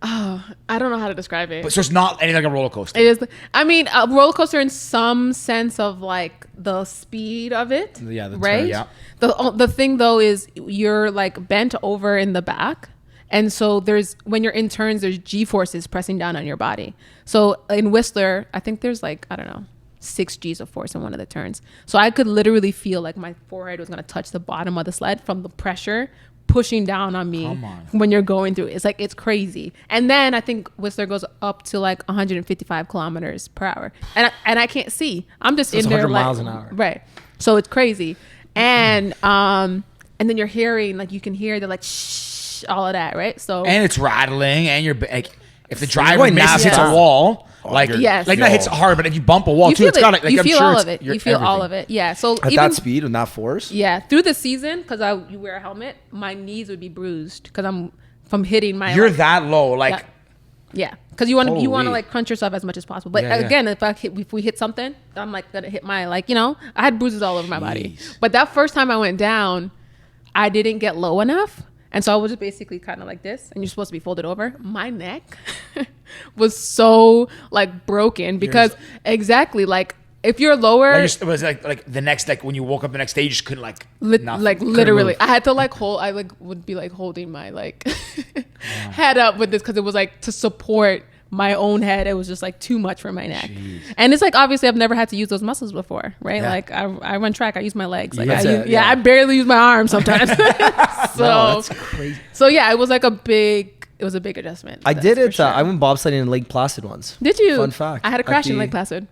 Oh, I don't know how to describe it. But so it's not anything like a roller coaster. It is. I mean, a roller coaster in some sense of like the speed of it. Yeah, the right. Yeah. The thing though is you're like bent over in the back, and so there's when you're in turns, there's G forces pressing down on your body. So in Whistler, I think there's like, I don't know, 6 G's of force in one of the turns. So I could literally feel like my forehead was gonna touch the bottom of the sled from the pressure pushing down on me when you're going through it. It's like, it's crazy. And then I think Whistler goes up to like 155 kilometers per hour. And I can't see. I'm just in there 100 like, miles an hour. Right. So it's crazy. And then you're hearing, like, you can hear the like shh, all of that, right? So And it's rattling, and you're like, if the driver going misses, hits fast. a wall. Like, Yes. like not hits hard, but if you bump a wall you too, feel it's it. got like You I'm feel sure all it's- of it. you're You feel all everything. of it. Yeah. So At that speed and that force? Yeah, through the season, because you wear a helmet, my knees would be bruised because I'm from hitting my. You're like, that low, like. Yeah, because you want to Holy. like crunch yourself as much as possible. But Yeah, yeah. again, if we hit something, I'm like gonna hit my I had bruises all over my body. But that first time I went down, I didn't get low enough, and so I was just basically kind of like this, and you're supposed to be folded over. My neck was so like broken because exactly like if you're lower, It was like the next, like when you woke up the next day, you just couldn't like nothing. like Couldn't literally, move. I had to like hold. I like would be like holding my like head up with this because it was like to support my own head. It was just like too much for my neck. Jeez. And it's like obviously I've never had to use those muscles before, right? Yeah. Like I run track, I use my legs. Like That's it, I barely use my arms sometimes. So No, that's crazy. so yeah, it was like a big adjustment. I That's did for it. sure. I went bobsledding in Lake Placid once. Did you? Fun fact. I had a crash At in the- Lake Placid.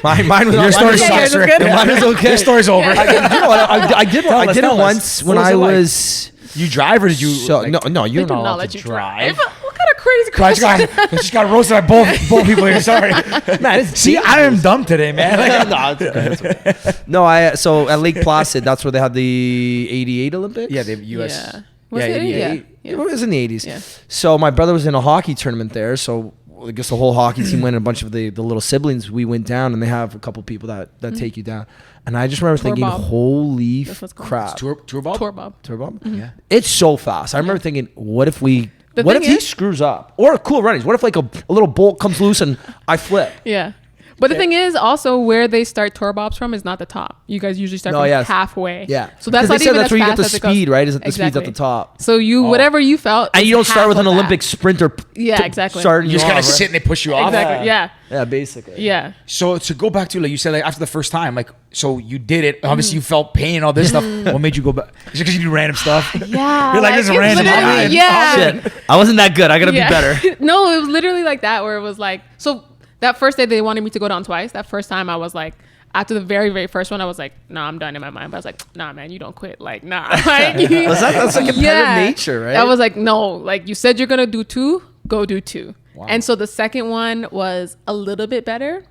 Mine was Your story Yeah, sucks. yeah, Rick. it's good. Mine was okay. Your story's over. You know what? I did us, it tell us. once when What was I it like? was. You drive or did you? So like, no, They you're do not allowed let to you drive. What kind of crazy I crash? just got roasted by both people here. Sorry, Man, it's See, I am dumb today, man. Like, no, it's okay, it's okay. No, so at Lake Placid, that's where they had the '88 Olympics. yeah, the U.S. Yeah. Was Yeah, it? 88. Yeah. It was in the '80s. Yeah. So my brother was in a hockey tournament there. So I guess the whole hockey team went, and a bunch of the little siblings. We went down, and they have a couple people that take you down. And I just remember thinking, Bob. holy That's what's called. crap, Tour ball. Tour Bob. Turbo. Yeah. It's so fast. I remember thinking, what if The what if thing he is- screws up? Or cool runnings. What if like a little bolt comes loose and I flip? Yeah. But the thing is, also where they start tour bobs from is not the top. You guys usually start from halfway. Yeah. So that's Because not they said even that's as where you get fast the as it goes. speed, right? Is it the speed's at Exactly. the top? So whatever you felt, And is you don't start half with an of that. Olympic sprinter. Yeah, exactly. Starting You just you gotta off, right? sit and they push you off. Exactly. Yeah. Yeah, basically. Yeah. So to go back to like you said, like after the first time, like so you did it. Obviously, you felt pain and all this stuff. What made you go back? Is it because you do random stuff? Yeah. You're like, this is it's random. literally- Fine. Yeah. Shit, I wasn't that good. I gotta Yeah. be better. No, it was literally like that where it was like, so that first day they wanted me to go down twice. That first time I was like, after the very, very first one, I was like, nah, I'm done in my mind. But I was like, nah, man, you don't quit. Like, nah. Like, That's like competitive nature, right? I was like, no, like you said you're going to do 2, go do 2. Wow. And so the second one was a little bit better.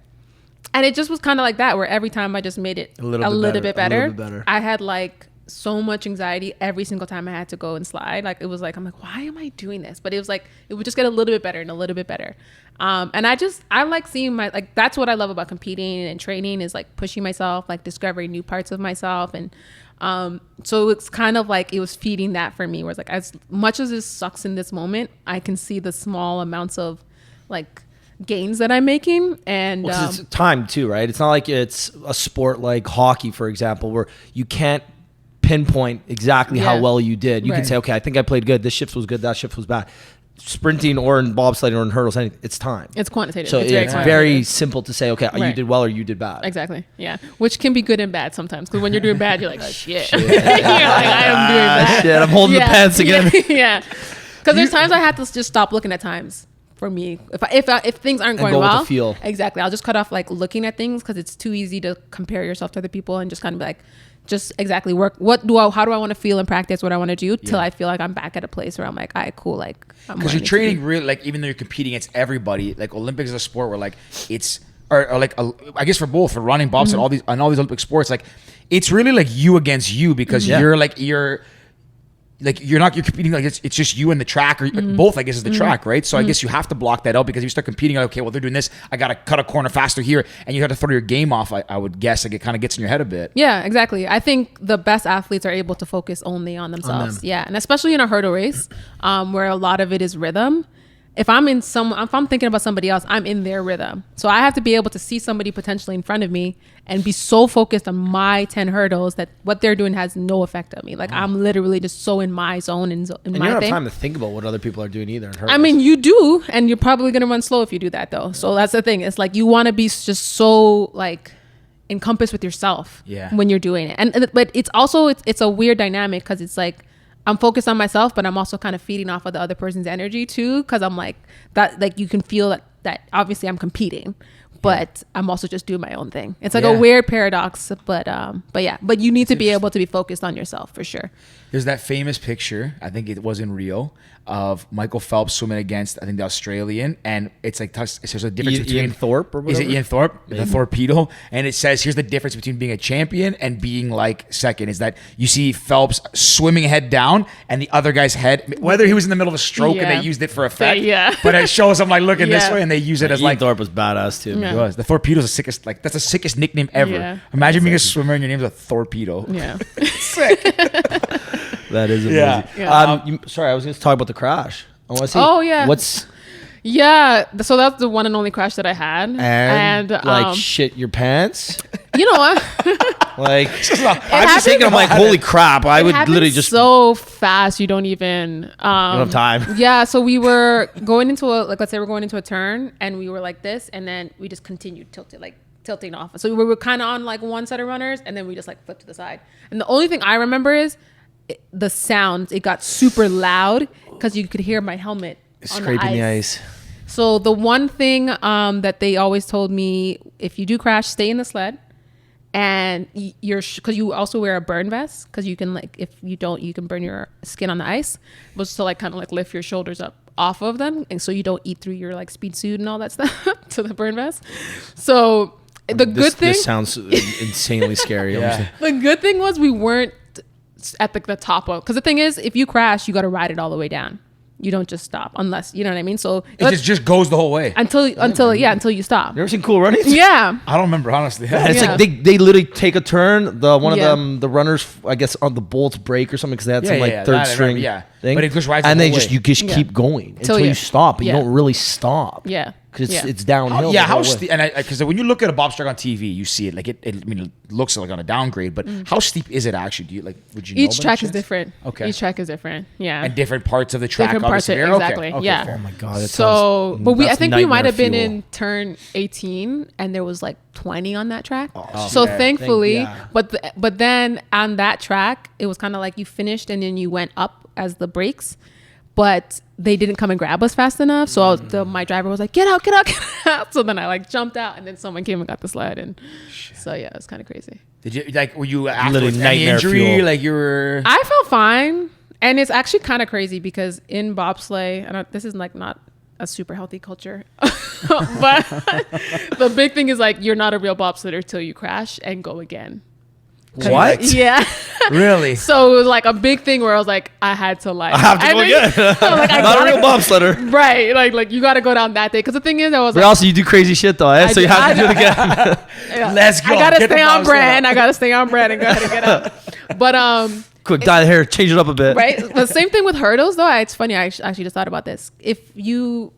And it just was kind of like that, where every time I just made it a little bit better. I had like so much anxiety every single time I had to go and slide. Like it was like, I'm like, why am I doing this? But it was like, it would just get a little bit better and a little bit better. And I like seeing like, that's what I love about competing and training is like pushing myself, like discovering new parts of myself. And so it's kind of like, it was feeding that for me, where it's like, as much as this sucks in this moment, I can see the small amounts of like gains that I'm making. And Well, 'cause it's time too, right? It's not like it's a sport like hockey, for example, where you can't pinpoint exactly how Yeah. well you did. You can Right. say, okay, I think I played good. This shift was good. That shift was bad. Sprinting or in bobsledding or in hurdles, it's time. it's quantitative. So it's it's very very quantitative. simple to say, okay, you Right. did well or you did bad. Exactly. Yeah. Which can be good and bad sometimes. Because when you're doing bad, you're like, shit. You're like, I am doing bad. Shit, I'm holding the pants again. Yeah. Because there's times I have to just stop looking at times for me. If things aren't And going go with the well. feel. Exactly. I'll just cut off like looking at things because it's too easy to compare yourself to other people and just kind of be like, just exactly work. How do I want to feel in practice? What I want to do till I feel like I'm back at a place where I'm like, all right, cool. Like, because you're training really, like, even though you're competing against everybody, like Olympics is a sport where like it's, or like, I guess for both, for running, bobsled, all these Olympic sports, like it's really like you against you, because you're competing, like it's just you and the track, or both, I guess, is the track, right? So I guess you have to block that out, because if you start competing, like, okay, well, they're doing this, I gotta cut a corner faster here, and you have to throw your game off. I would guess, like, it kind of gets in your head a bit. Yeah, exactly. I think the best athletes are able to focus only on themselves. Yeah, and especially in a hurdle race, where a lot of it is rhythm. If I'm thinking about somebody else, I'm in their rhythm. So I have to be able to see somebody potentially in front of me and be so focused on my 10 hurdles that what they're doing has no effect on me. Like, I'm literally just so in my zone and you don't have time to think about what other people are doing either. I mean, you do, and you're probably going to run slow if you do that, though. So that's the thing. It's like you want to be just so like encompassed with yourself when you're doing it. But it's also, it's a weird dynamic, because it's like, I'm focused on myself, but I'm also kind of feeding off of the other person's energy too. Cause I'm like that, like you can feel that obviously I'm competing, but I'm also just doing my own thing. It's like a weird paradox, but you need to be able to be focused on yourself for sure. There's that famous picture, I think it was in Rio, of Michael Phelps swimming against, I think, the Australian, and it's like, there's a difference between Ian Thorpe or whatever. Is it Ian Thorpe? The Torpedo. And it says, here's the difference between being a champion and being like second, is that you see Phelps swimming head down, and the other guy's head, whether he was in the middle of a stroke and they used it for effect, but it shows him like looking this way, and they use it as Ian like. Thorpe was badass too. It was. The Torpedo's the sickest, like, that's the sickest nickname ever. Yeah. Imagine being a swimmer and your name's a Torpedo. Yeah. Sick. That is amazing. Yeah. Sorry, I was going to talk about the crash. I want to see. Oh, yeah. So that's the one and only crash that I had. And like shit your pants. You know what? Like I'm just thinking, I'm like, holy crap! I would literally just so fast. You don't even. You don't have time. Yeah. So we were going into let's say we're going into a turn, and we were like this, and then we just continued tilting off. So we were kind of on like one set of runners, and then we just like flipped to the side. And the only thing I remember is the sound. It got super loud because you could hear my helmet scraping the ice. So the one thing that they always told me, if you do crash, stay in the sled, and because you also wear a burn vest, because you can, like, if you don't, you can burn your skin on the ice, but to like kind of like lift your shoulders up off of them, and so you don't eat through your like speed suit and all that stuff to the burn vest. So this sounds insanely scary. Yeah. The good thing was we weren't at the top of, because the thing is, if you crash, you got to ride it all the way down. You don't just stop, unless, you know what I mean? So it just goes the whole way until you stop. You ever seen Cool Runnings? Yeah. I don't remember, honestly. And it's like they literally take a turn. One of them, the runners, I guess, on the bolts break or something, because they had some third string thing. But it just rides and the they whole just way. you just keep going until you stop, but you don't really stop. Yeah. Because it's downhill. How steep? And because when you look at a bobsled on TV, you see it like it looks like on a downgrade. But how steep is it actually? Do you would you know? Each track is different. Okay. Each track is different. Yeah. And different parts of the track. Different parts of it, exactly. Okay. Yeah. Oh my god. I think we might have been in turn 18, and there was like 20 on that track. So thankfully, but then on that track, it was kind of like you finished and then you went up as the brakes. But they didn't come and grab us fast enough. So my driver was like, get out. So then I like jumped out, and then someone came and got the sled. And so, yeah, it was kind of crazy. Did you were you afterwards any injury? Fuel. Like you were? I felt fine. And it's actually kind of crazy because in bobsleigh, this is like not a super healthy culture, but the big thing is like, you're not a real bobsledder till you crash and go again. What? Yeah. Really? So it was like a big thing where I was like, I had to like, I have to go again. Not a real bobsledder. Right. Like you got to go down that day. Because the thing is, but also you do crazy shit though, so you have to do it again. Let's go. I got to stay on brand. I got to stay on brand and go ahead and get out. But quick dye the hair, change it up a bit. Right. The same thing with hurdles though. It's funny. I actually just thought about this. When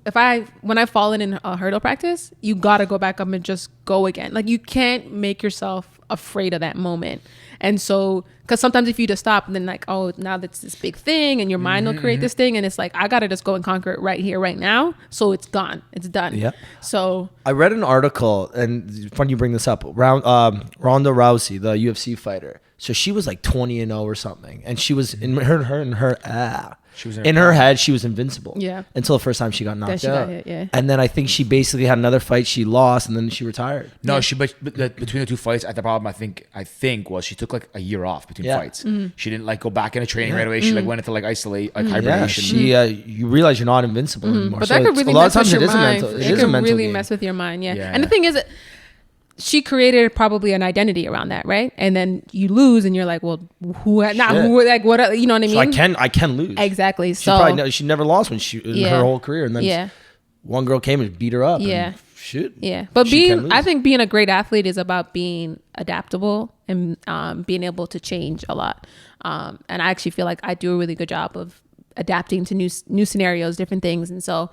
I've fallen in a hurdle practice, you got to go back up and just go again. Like you can't make yourself afraid of that moment. And so, because sometimes if you just stop, then like, oh, now that's this big thing, and your mind will create this thing, and it's like, I gotta just go and conquer it right here, right now. So it's gone, it's done. Yeah. So I read an article, and it's funny you bring this up. Ronda Rousey, the UFC fighter, So she was like 20-0 or something, and she was in her She was in her head, she was invincible. Yeah. Until the first time she got knocked Then she out. got hit, yeah. And then I think she basically had another fight she lost, and then she retired. No, Yeah. but between the two fights, the problem I think was she took like a year off between fights. She didn't like go back into training right away. She like went into like hibernation. Yeah, you realize you're not invincible anymore. But So that could really a lot of mess times with it your is a mind. mental. It It is a can mental really game. mess with your mind. Yeah. Yeah. And the thing is, she created probably an identity around that, right? And then you lose, and you're like, well, like what? You know what I mean? So I can lose. Exactly. She So probably she never lost when she in Yeah. her whole career, and then yeah. one girl came and beat her up. Yeah. And shoot. Yeah, but She can lose. I think being a great athlete is about being adaptable and being able to change a lot. And I actually feel like I do a really good job of adapting to new scenarios, different things. And so,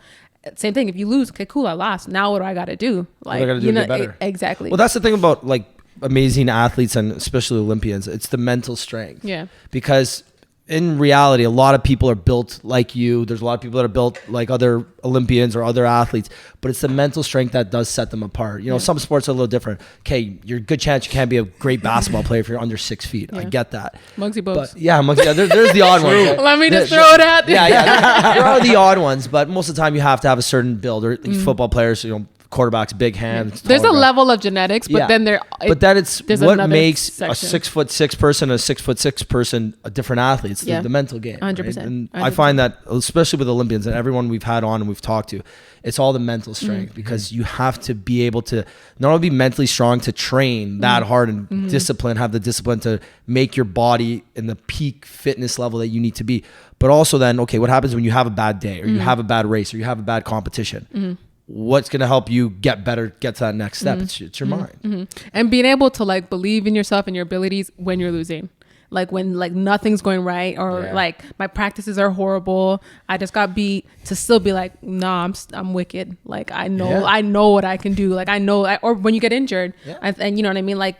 same thing. If you lose, okay, cool, I lost. Now what do I got to do? Like, I gotta do to get better? Exactly. Well, that's the thing about like amazing athletes and especially Olympians. It's the mental strength. Yeah. Because in reality, a lot of people are built like you. There's a lot of people that are built like other Olympians or other athletes, but it's the mental strength that does set them apart. You know, some sports are a little different. Okay, you're a good chance you can't be a great basketball player if you're under 6 feet. I get that. Muggsy Bogues. But yeah, there's the odd ones. Right? Let me just throw it out there. Yeah. There are the odd ones, but most of the time you have to have a certain build. Or football players, you know, quarterbacks, big hands. There's a taller guy. level of genetics, but then But that it's there's what another makes section. a 6'6" person, a 6'6" person, a different athlete. It's the mental game. 100%. Right? And I find that, especially with Olympians and everyone we've had on and we've talked to, it's all the mental strength because you have to be able to not only be mentally strong to train that hard and have the discipline to make your body in the peak fitness level that you need to be, but also then, okay, what happens when you have a bad day or you have a bad race or you have a bad competition? What's going to help you get better, get to that next step? It's your mind. And being able to like believe in yourself and your abilities when you're losing, like when like nothing's going right or like my practices are horrible, I just got beat, to still be like, nah, I'm wicked. Like I know what I can do. Like I know, or when you get injured and you know what I mean? Like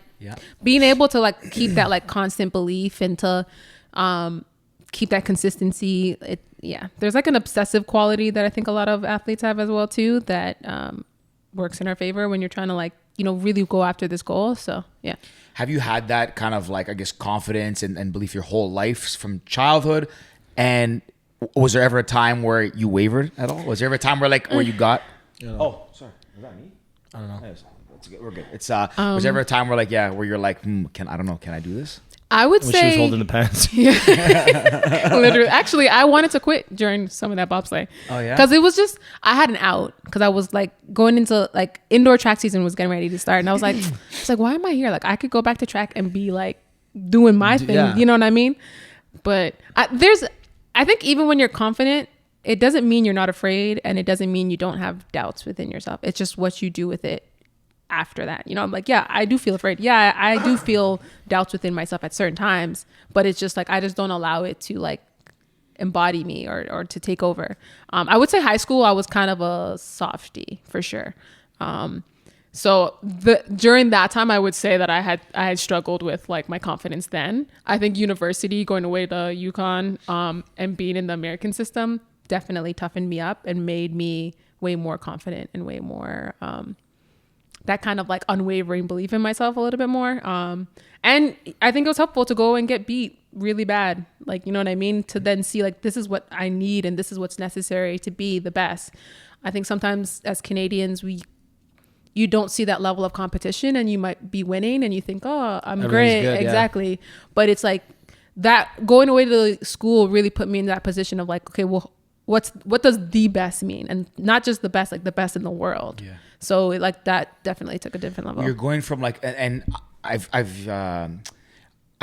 being able to like keep that like constant belief and to keep that consistency. There's like an obsessive quality that I think a lot of athletes have as well too, that works in our favor when you're trying to like, you know, really go after this goal. So yeah. Have you had that kind of like, I guess, confidence and belief your whole life from childhood? And was there ever a time where you wavered at all? Was there ever a time where like where you got? Oh, sorry, was that me? I don't know. That's good. We're good. It's was there ever a time where like where you're like, can I do this? I would When say she was holding the pants. literally. Actually, I wanted to quit during some of that bobsleigh. Oh yeah. Because it was just, I had an out because I was like going into like indoor track season was getting ready to start, and I was like, it's like, why am I here? Like I could go back to track and be like doing my thing. Yeah. You know what I mean? But I think even when you're confident, it doesn't mean you're not afraid, and it doesn't mean you don't have doubts within yourself. It's just what you do with it after that. You know, I'm like, yeah, I do feel afraid. Yeah, I do feel doubts within myself at certain times, but it's just like, I just don't allow it to like embody me or to take over. I would say high school, I was kind of a softie for sure. So during that time, I would say that I had struggled with like my confidence then. I think university, going away to UConn, and being in the American system definitely toughened me up and made me way more confident and way more, that kind of like unwavering belief in myself a little bit more. And I think it was helpful to go and get beat really bad. Like, you know what I mean? To then see like, this is what I need and this is what's necessary to be the best. I think sometimes as Canadians, you don't see that level of competition, and you might be winning and you think, oh, I'm great. Good, exactly. Yeah. But it's like that going away to school really put me in that position of like, okay, well, what does the best mean? And not just the best, like the best in the world. Yeah. So like that definitely took a different level. You're going from like, and I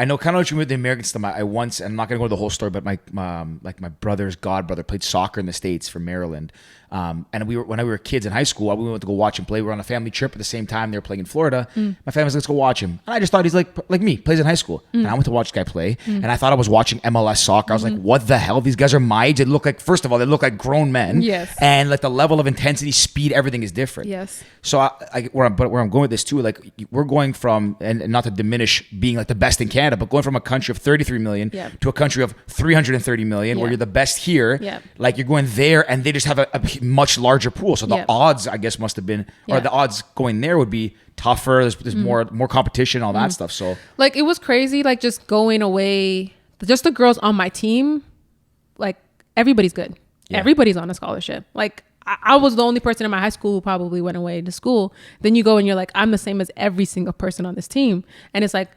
know kind of what you mean with the American system. I once, and I'm not going to go to the whole story, but my brother's godbrother played soccer in the States for Maryland. And when we were kids in high school, we went to go watch him play. We were on a family trip at the same time. They were playing in Florida. My family was like, let's go watch him. And I just thought he's like me, plays in high school. And I went to watch this guy play. And I thought I was watching MLS soccer. I was like, what the hell? These guys are my age. They look like, first of all, they look like grown men. Yes. And like the level of intensity, speed, everything is different. Yes. So where I'm going with this too, like we're going from, and not to diminish being like the best in Canada, Canada, but going from a country of 33 million to a country of 330 million, where you're the best here, like you're going there and they just have a much larger pool. So the odds, I guess, must have been, or the odds going there would be tougher. There's more competition, all that stuff. So like it was crazy, like just going away, just the girls on my team, like everybody's good. Everybody's on a scholarship. Like I was the only person in my high school who probably went away to school. Then you go and you're like, I'm the same as every single person on this team. And it's like,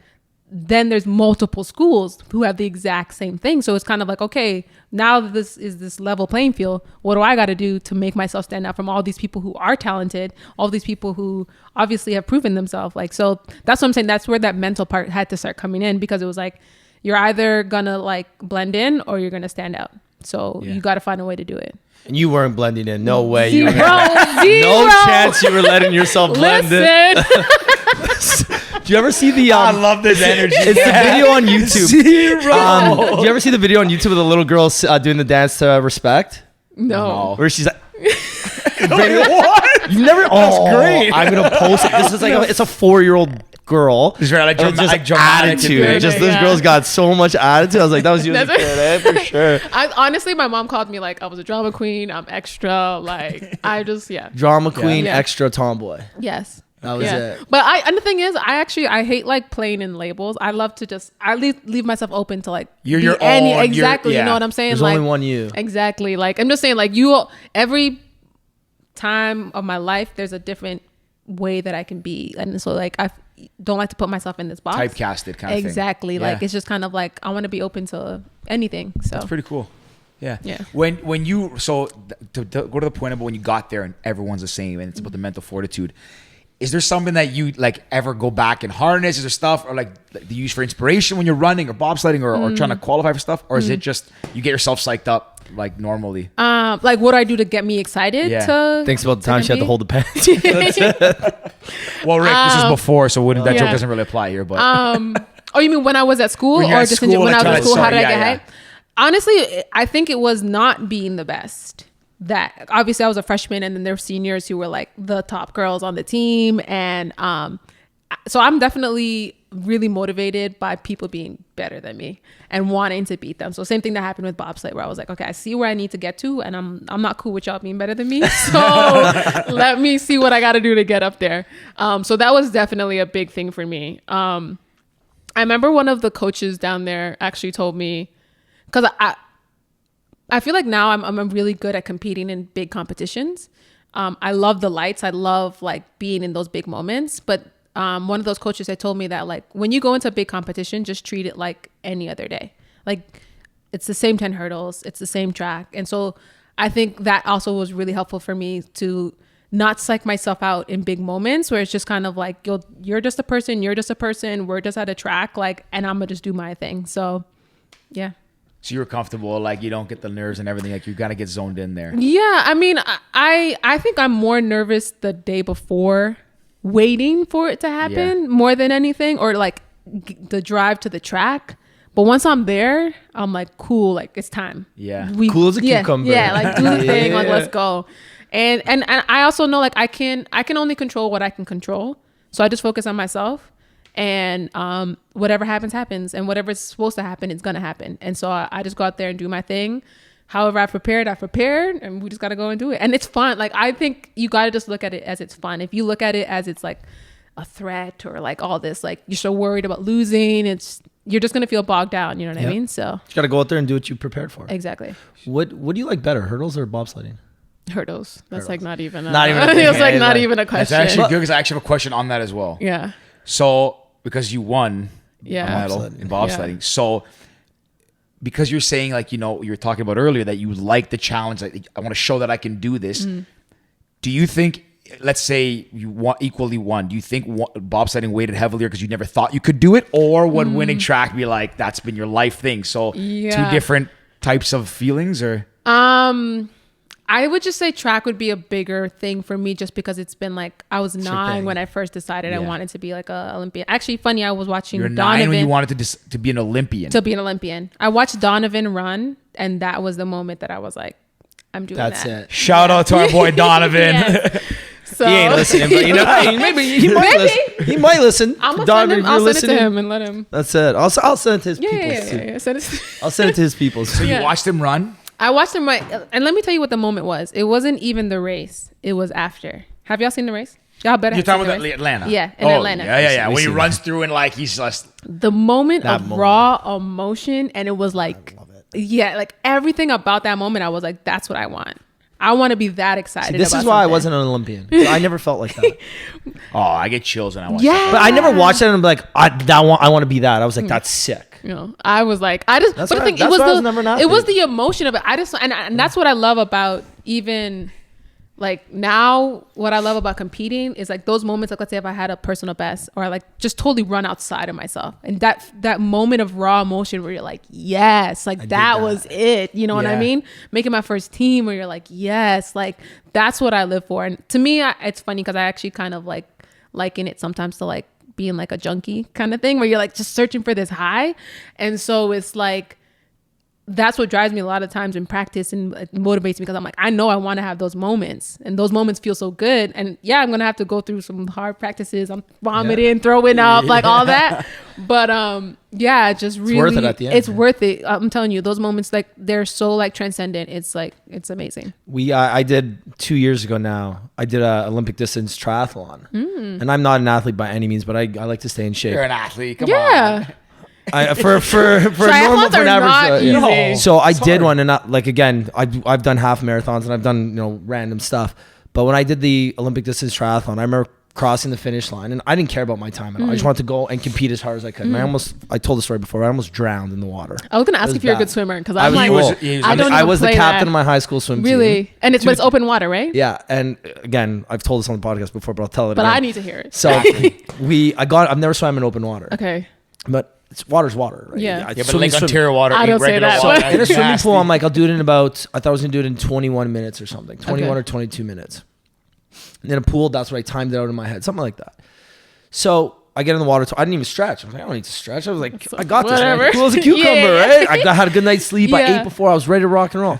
then there's multiple schools who have the exact same thing. So it's kind of like, okay, now that this is this level playing field, what do I got to do to make myself stand out from all these people who are talented, all these people who obviously have proven themselves? Like, so that's what I'm saying. That's where that mental part had to start coming in, because it was like, you're either gonna like blend in or you're gonna stand out. So you got to find a way to do it. And you weren't blending in. No way. Zero. No chance you were letting yourself blend in. Do you ever see the... I love this energy. It's the video on YouTube. Zero. Do you ever see the video on YouTube of the little girl doing the dance to Respect? No. Where she's like... What? You've never... That's great. I'm going to post it. This is like... It's a 4-year-old girl. It's very like just attitude. Just this girl's got so much attitude. I was like, that was you as a kid, for sure. Honestly, my mom called me like I was a drama queen. I'm extra. Like I just drama queen, extra tomboy. Yes. That was it. But and the thing is, I hate like playing in labels. I love to just leave myself open to like you're your own. Exactly. You know what I'm saying? There's like, only one you. Exactly. Like I'm just saying, like every time of my life, there's a different way that I can be, and so like I don't like to put myself in this box. Typecasted kind of thing. Exactly. Like it's just kind of like I want to be open to anything. So that's pretty cool. Yeah. Yeah. When you to go to the point of when you got there and everyone's the same and it's about the mental fortitude, is there something that you like ever go back and harness? Is there stuff or like that you use for inspiration when you're running or bobsledding or trying to qualify for stuff, or is it just you get yourself psyched up like normally? Like what do I do to get me excited? Thinks about the time she had to hold the pen. Well, Rick, this is before, so that joke doesn't really apply here. But oh, you mean when I was at school, or just when I was at school? How did I get hyped? Honestly, I think it was not being the best. That obviously I was a freshman, and then there were seniors who were like the top girls on the team, and so I'm definitely really motivated by people being better than me and wanting to beat them. So same thing that happened with bobsleigh, where I was like, okay, I see where I need to get to, and I'm not cool with y'all being better than me. So let me see what I got to do to get up there. So that was definitely a big thing for me. I remember one of the coaches down there actually told me, because I feel like now I'm really good at competing in big competitions. I love the lights. I love like being in those big moments. But one of those coaches had told me that like when you go into a big competition, just treat it like any other day. Like it's the same 10 hurdles. It's the same track. And so I think that also was really helpful for me to not psych myself out in big moments where it's just kind of like, you're just a person. You're just a person. We're just at a track. Like, and I'm going to just do my thing. So yeah. So you were comfortable, like you don't get the nerves and everything, like you gotta get zoned in there. Yeah, I mean, I think I'm more nervous the day before, waiting for it to happen more than anything, or like the drive to the track. But once I'm there, I'm like, cool, like it's time. Yeah, cool as a cucumber. Yeah, like do the thing, like let's go. And I also know like I can only control what I can control, so I just focus on myself. And whatever happens, and whatever's supposed to happen, it's gonna happen. And so I just go out there and do my thing. However I've prepared, and we just gotta go and do it. And it's fun. Like I think you gotta just look at it as it's fun. If you look at it as it's like a threat or like all this, like you're so worried about losing, you're just gonna feel bogged down. You know what I mean? So you gotta go out there and do what you prepared for. Exactly. What do you like better, hurdles or bobsledding? Hurdles. That's like not even. It was like not even a question. It's actually good because I actually have a question on that as well. Yeah. So because you won a medal in bobsledding, so because you're saying like you were talking about earlier that you like the challenge, like I want to show that I can do this. Do you think, let's say you equally won, do you think bobsledding weighted heavier because you never thought you could do it, or would winning track be like that's been your life thing? So two different types of feelings, or I would just say track would be a bigger thing for me, just because it's been like I was 9 when I first decided I wanted to be like an Olympian. Actually, funny, I was watching You're Donovan. 9 when you wanted to be an Olympian. To be an Olympian. I watched Donovan run, and that was the moment that I was like, I'm doing that. That's it. Shout out to our boy Donovan. So He ain't listening, but maybe he might listen. He might listen. I'm gonna Dog, send him. if you're I'll send it listening, to him and let him. That's it. I'll send it to his Yeah, people. yeah. Send it. I'll send it to his people. So Yeah. you watched him run? I watched him and let me tell you what the moment was. It wasn't even the race. It was after. Have y'all seen the race? Y'all better. You're have talking seen about the race. Atlanta? Yeah, in Atlanta. Yeah. We When he seen runs through and like he's just... The moment That of moment. raw emotion, and it was like, yeah, like everything about that moment, I was like, that's what I want. I want to be that excited. See, this about is why I something. wasn't an Olympian. So I never felt like that. Oh, I get chills when I watch Yeah. that. But I never watched it and I'm like, I want to be that. I was like, that's sick. You know, I was like, I just. That's but the why- thing, that's it was why I was never an it was athlete. the emotion of it. I just and that's what I love about even. Like now, what I love about competing is like those moments. Like let's say if I had a personal best, or I like just totally run outside of myself, and that moment of raw emotion where you're like, yes, like that was it. You know what I Yeah. mean? Making my first team, where you're like, yes, like that's what I live for. And to me, it's funny because I actually kind of like liken it sometimes to like being like a junkie kind of thing, where you're like just searching for this high, and so it's like. That's what drives me a lot of times in practice and it motivates me because I'm like, I know I want to have those moments and those moments feel so good. And yeah, I'm going to have to go through some hard practices. I'm vomiting, throwing up, like all that. But yeah, just really, worth it at the end, it's yeah. worth it. I'm telling you, those moments, like they're so like transcendent. It's like, it's amazing. I did 2 years ago now. I did a Olympic distance triathlon. And I'm not an athlete by any means, but I like to stay in shape. You're an athlete. Come Yeah. on. For Triathlons for an are not average, easy. So I did hard. one, and like again, I've done half marathons and I've done random stuff. But when I did the Olympic distance triathlon, I remember crossing the finish line, and I didn't care about my time at all. I just wanted to go and compete as hard as I could. And I told the story before. I almost drowned in the water. I was going to It ask was if you're a bad. good swimmer because I I'm was, like, well, I don't I even was the play captain that. of my high school swim team. Really? And but it's open water, right? Yeah, and again, I've told this on the podcast before, but I'll tell it. But again. I need to hear it. So I've never swam in open water. Okay. But water's water, right? Yeah. Yeah, but Swimming- Lake Ontario water. I don't say regular that, water, but- in a it's swimming nasty. pool, I'm like, I'll do it in about, I thought I was going to do it in 21 minutes or something. 21 Okay. or 22 minutes. And in a pool, that's what I timed it out in my head. Something like that. So I get in the water. I didn't even stretch. I was like, I don't need to stretch. I was like, I got this. Whatever. Right? Cool as a cucumber, Yeah. right? I had a good night's sleep. I Yeah. ate before. I was ready to rock and roll.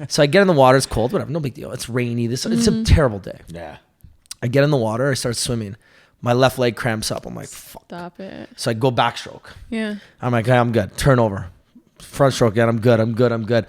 So I get in the water. It's cold. Whatever. No big deal. It's rainy. It's a terrible day. Yeah. I get in the water. I start swimming. My left leg cramps up. I'm like, fuck. Stop it. So I go backstroke. Yeah. I'm like, hey, I'm good. Turn over. Front stroke again. I'm good.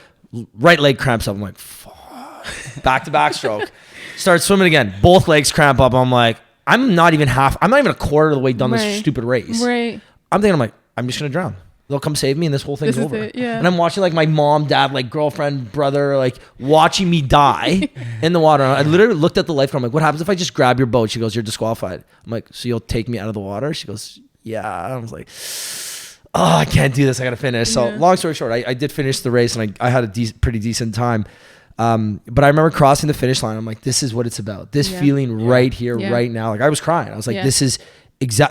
Right leg cramps up. I'm like, fuck. Back to backstroke. Start swimming again. Both legs cramp up. I'm like, I'm not even a quarter of the way done this Right. stupid race. Right. I'm thinking, I'm just going to drown. They'll come save me and this whole thing's This is over. it, yeah. And I'm watching like my mom, dad, like girlfriend, brother, like watching me die in the water. I literally looked at the lifeguard. I'm like, what happens if I just grab your boat? She goes, you're disqualified. I'm like, so you'll take me out of the water? She goes, yeah. I was like, oh, I can't do this. I got to finish. So Yeah. long story short, I did finish the race and I had a pretty decent time. But I remember crossing the finish line. I'm like, this is what it's about. This Yeah. feeling right here, Yeah. right now. Like I was crying. I was like, Yeah. this is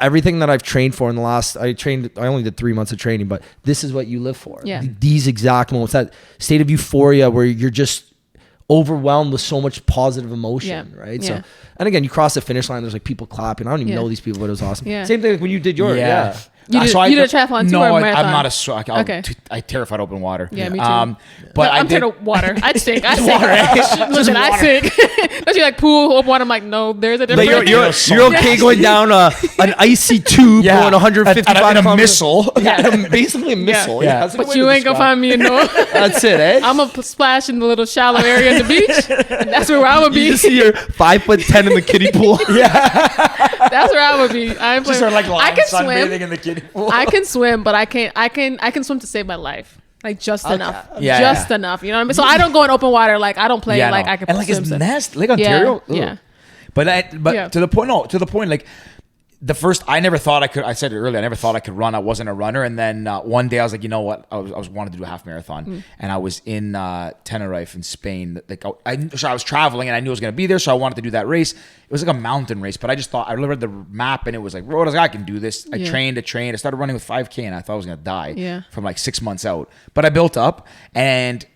everything that I've trained for in the last, I only did 3 months of training, but this is what you live for. Yeah. These exact moments, that state of euphoria where you're just overwhelmed with so much positive emotion. Yeah. Right. Yeah. So, and again, you cross the finish line, there's like people clapping. I don't even Yeah. know these people, but it was awesome. Yeah. Same thing like when you did yours. Yeah. You did a triathlon too no, or a marathon? I'm not a swimmer. Okay. I terrified open water. Yeah, me too. But No, I I'm did. terrified of water. I sink. I sink. water. Listen, I sink. Don't you like pool, open water? I'm like, no, there's a Like difference. you're okay going down an icy tube going 155 in a kilometers. missile. Yeah, basically a missile. Yeah. That's a good But way you to ain't gonna describe find me in no. it. That's it, eh? I'm gonna splash in the little shallow area in the beach. And that's where I would You be. just see your 5'10" in the kiddie pool. That's where I would be. I ain't Just playing. are like I can sunbathing swim. in the kiddie pool. I can swim, but I can swim to save my life. Like just enough. Yeah, just yeah. enough. You know what I mean? So I don't go in open water. Like I don't play like no. I can and like swim. it's so- nasty. Lake Ontario. Yeah. Ugh. But Yeah. to the point, like the first, I never thought I could. I said it earlier. I never thought I could run. I wasn't a runner. And then one day I was like, you know what? I was wanted to do a half marathon, and I was in Tenerife in Spain. Like so I was traveling, and I knew I was going to be there, so I wanted to do that race. It was like a mountain race, but I just thought I read the map, and it was like, I was like, I can do this. I trained. I started running with 5K, and I thought I was going to die Yeah. from like 6 months out. But I built up, and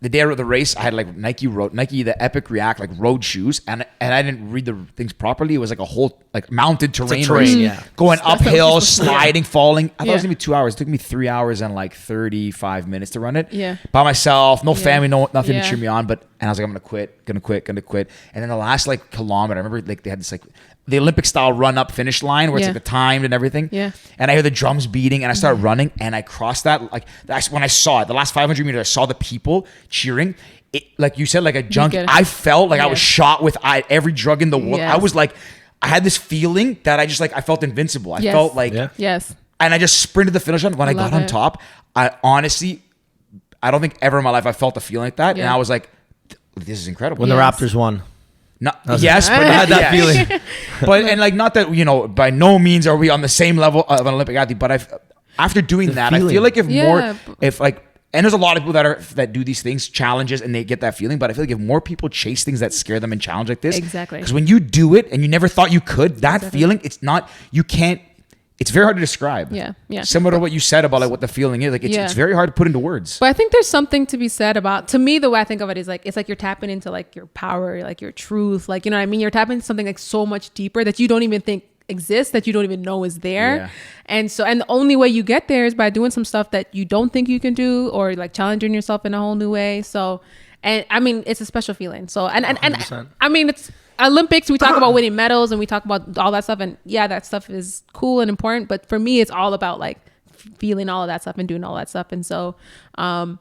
the day of the race, I had like Nike the Epic React like road shoes, and I didn't read the things properly. It was like a whole like mounted terrain race, going uphill, sliding, falling. I thought it was gonna be 2 hours. It took me 3 hours and like 35 minutes to run it. Yeah, by myself, no family, nothing to cheer me on. And I was like, I'm gonna quit. And then the last like kilometer, I remember like they had this like the Olympic style run up finish line where it's like the timed and everything. Yeah. And I hear the drums beating and I start running and I crossed that. Like that's when I saw it, the last 500 meters, I saw the people cheering. It, like you said, like a junkie. I felt like I was shot with every drug in the world. I was like, I had this feeling that I just like, I felt invincible. I felt like, and I just sprinted the finish line. When I got on top, I honestly, I don't think ever in my life I felt a feeling like that. And I was like, this is incredible. When the Raptors won. Yes, but I had that feeling. But and like not that, you know, by no means are we on the same level of an Olympic athlete. But after doing that, I feel like and there's a lot of people that do these things, challenges, and they get that feeling. But I feel like if more people chase things that scare them and challenge like this, because when you do it and you never thought you could, that feeling, it's very hard to describe. Yeah. Similar to what you said about like what the feeling is. Like it's very hard to put into words. But I think there's something to be said about, to me, the way I think of it is like, it's like you're tapping into like your power, like your truth. Like, you know what I mean? You're tapping into something like so much deeper that you don't even think exists, that you don't even know is there. Yeah. And the only way you get there is by doing some stuff that you don't think you can do, or like challenging yourself in a whole new way. So, and I mean, it's a special feeling. So, and I mean, it's Olympics, we talk about winning medals and we talk about all that stuff, and that stuff is cool and important, but for me it's all about like feeling all of that stuff and doing all that stuff. And so and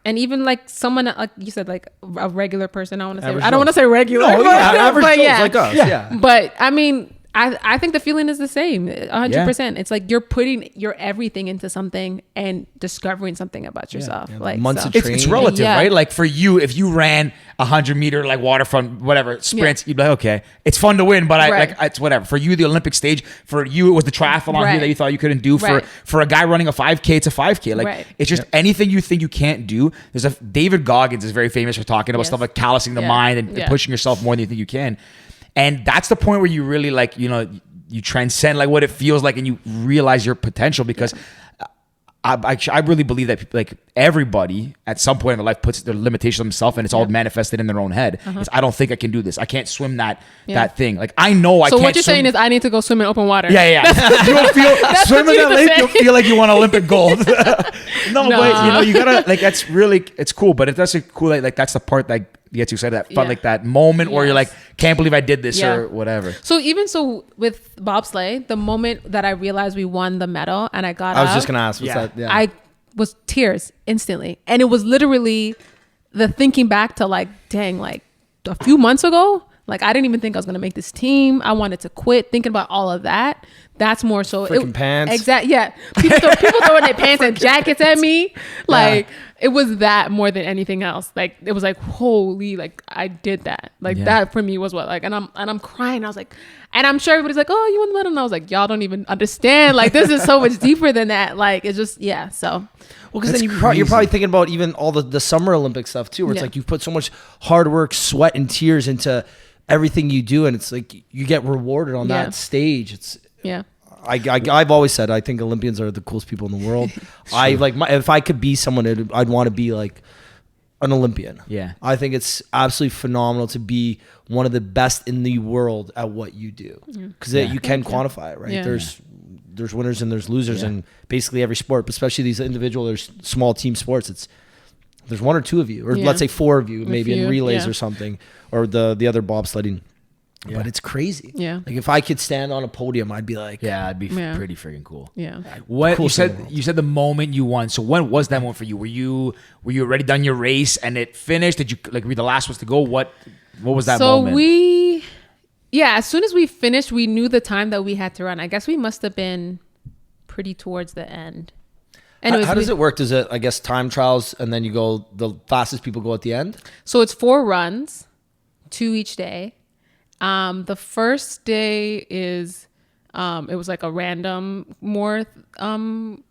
even like someone like you said, like a regular person, I don't want to say regular, like us, but I mean, I think the feeling is the same 100%. It's like you're putting your everything into something and discovering something about yourself. Like months of training. It's relative, right? Like for you, if you ran 100 meter like waterfront whatever sprints, you'd be like, okay, it's fun to win, but it's whatever. For you, the Olympic stage, for you it was the triathlon here that you thought you couldn't do. For a guy running a 5K, it's a 5K. Like it's just anything you think you can't do. David Goggins is very famous for talking about stuff like callousing the mind and pushing yourself more than you think you can. And that's the point where you really like, you know, you transcend like what it feels like and you realize your potential, because I really believe that like everybody at some point in their life puts their limitations on themselves, and it's all manifested in their own head. I don't think I can do this. I can't swim that thing. Like I know I can't. So what you're saying is I need to go swim in open water. Yeah. You'll feel swimming that lake. You'll feel like you won Olympic gold. But you know, you gotta like, that's really, it's cool. But that's a cool, like that's the part that gets you excited, that fun, like that moment where you're like, can't believe I did this or whatever. So even with bobsleigh, the moment that I realized we won the medal and I got I was just gonna ask, what's that? Yeah. I was tears instantly, and it was literally the thinking back to like, dang, like a few months ago, like I didn't even think I was gonna make this team. I wanted to quit. Thinking about all of that. That's more so. Freaking pants. Exactly. Yeah. People throwing their pants and jackets at me. Like it was that more than anything else. Like it was like, holy, like I did that. Like that for me was what, like, and I'm crying. I was like, and I'm sure everybody's like, oh, you won the medal. And I was like, y'all don't even understand. Like this is so much deeper than that. Like it's just, so. Well, because then you're probably thinking about even all the Summer Olympic stuff too, where it's like you've put so much hard work, sweat, and tears into everything you do, and it's like you get rewarded on that stage. It's I've always said I think Olympians are the coolest people in the world. I like if I could be someone, I'd want to be like an Olympian. Yeah, I think it's absolutely phenomenal to be one of the best in the world at what you do, because you can quantify it, right? Yeah. There's winners and there's losers in basically every sport, but especially these individual or small team sports. There's one or two of you, or let's say four of you, maybe in relays or something, or the other bobsledding. Yeah. But it's crazy. Yeah. Like if I could stand on a podium, I'd be like, I'd be pretty freaking cool. Yeah. What cool you said the moment you won. So when was that one for you? Were you already done your race and it finished? Did you like be the last ones to go? What was that moment? So as soon as we finished, we knew the time that we had to run. I guess we must have been pretty towards the end. Anyways, how does it work? Does it, I guess, time trials and then you go, the fastest people go at the end? So it's 4 runs, 2 each day. The first day is it was like a random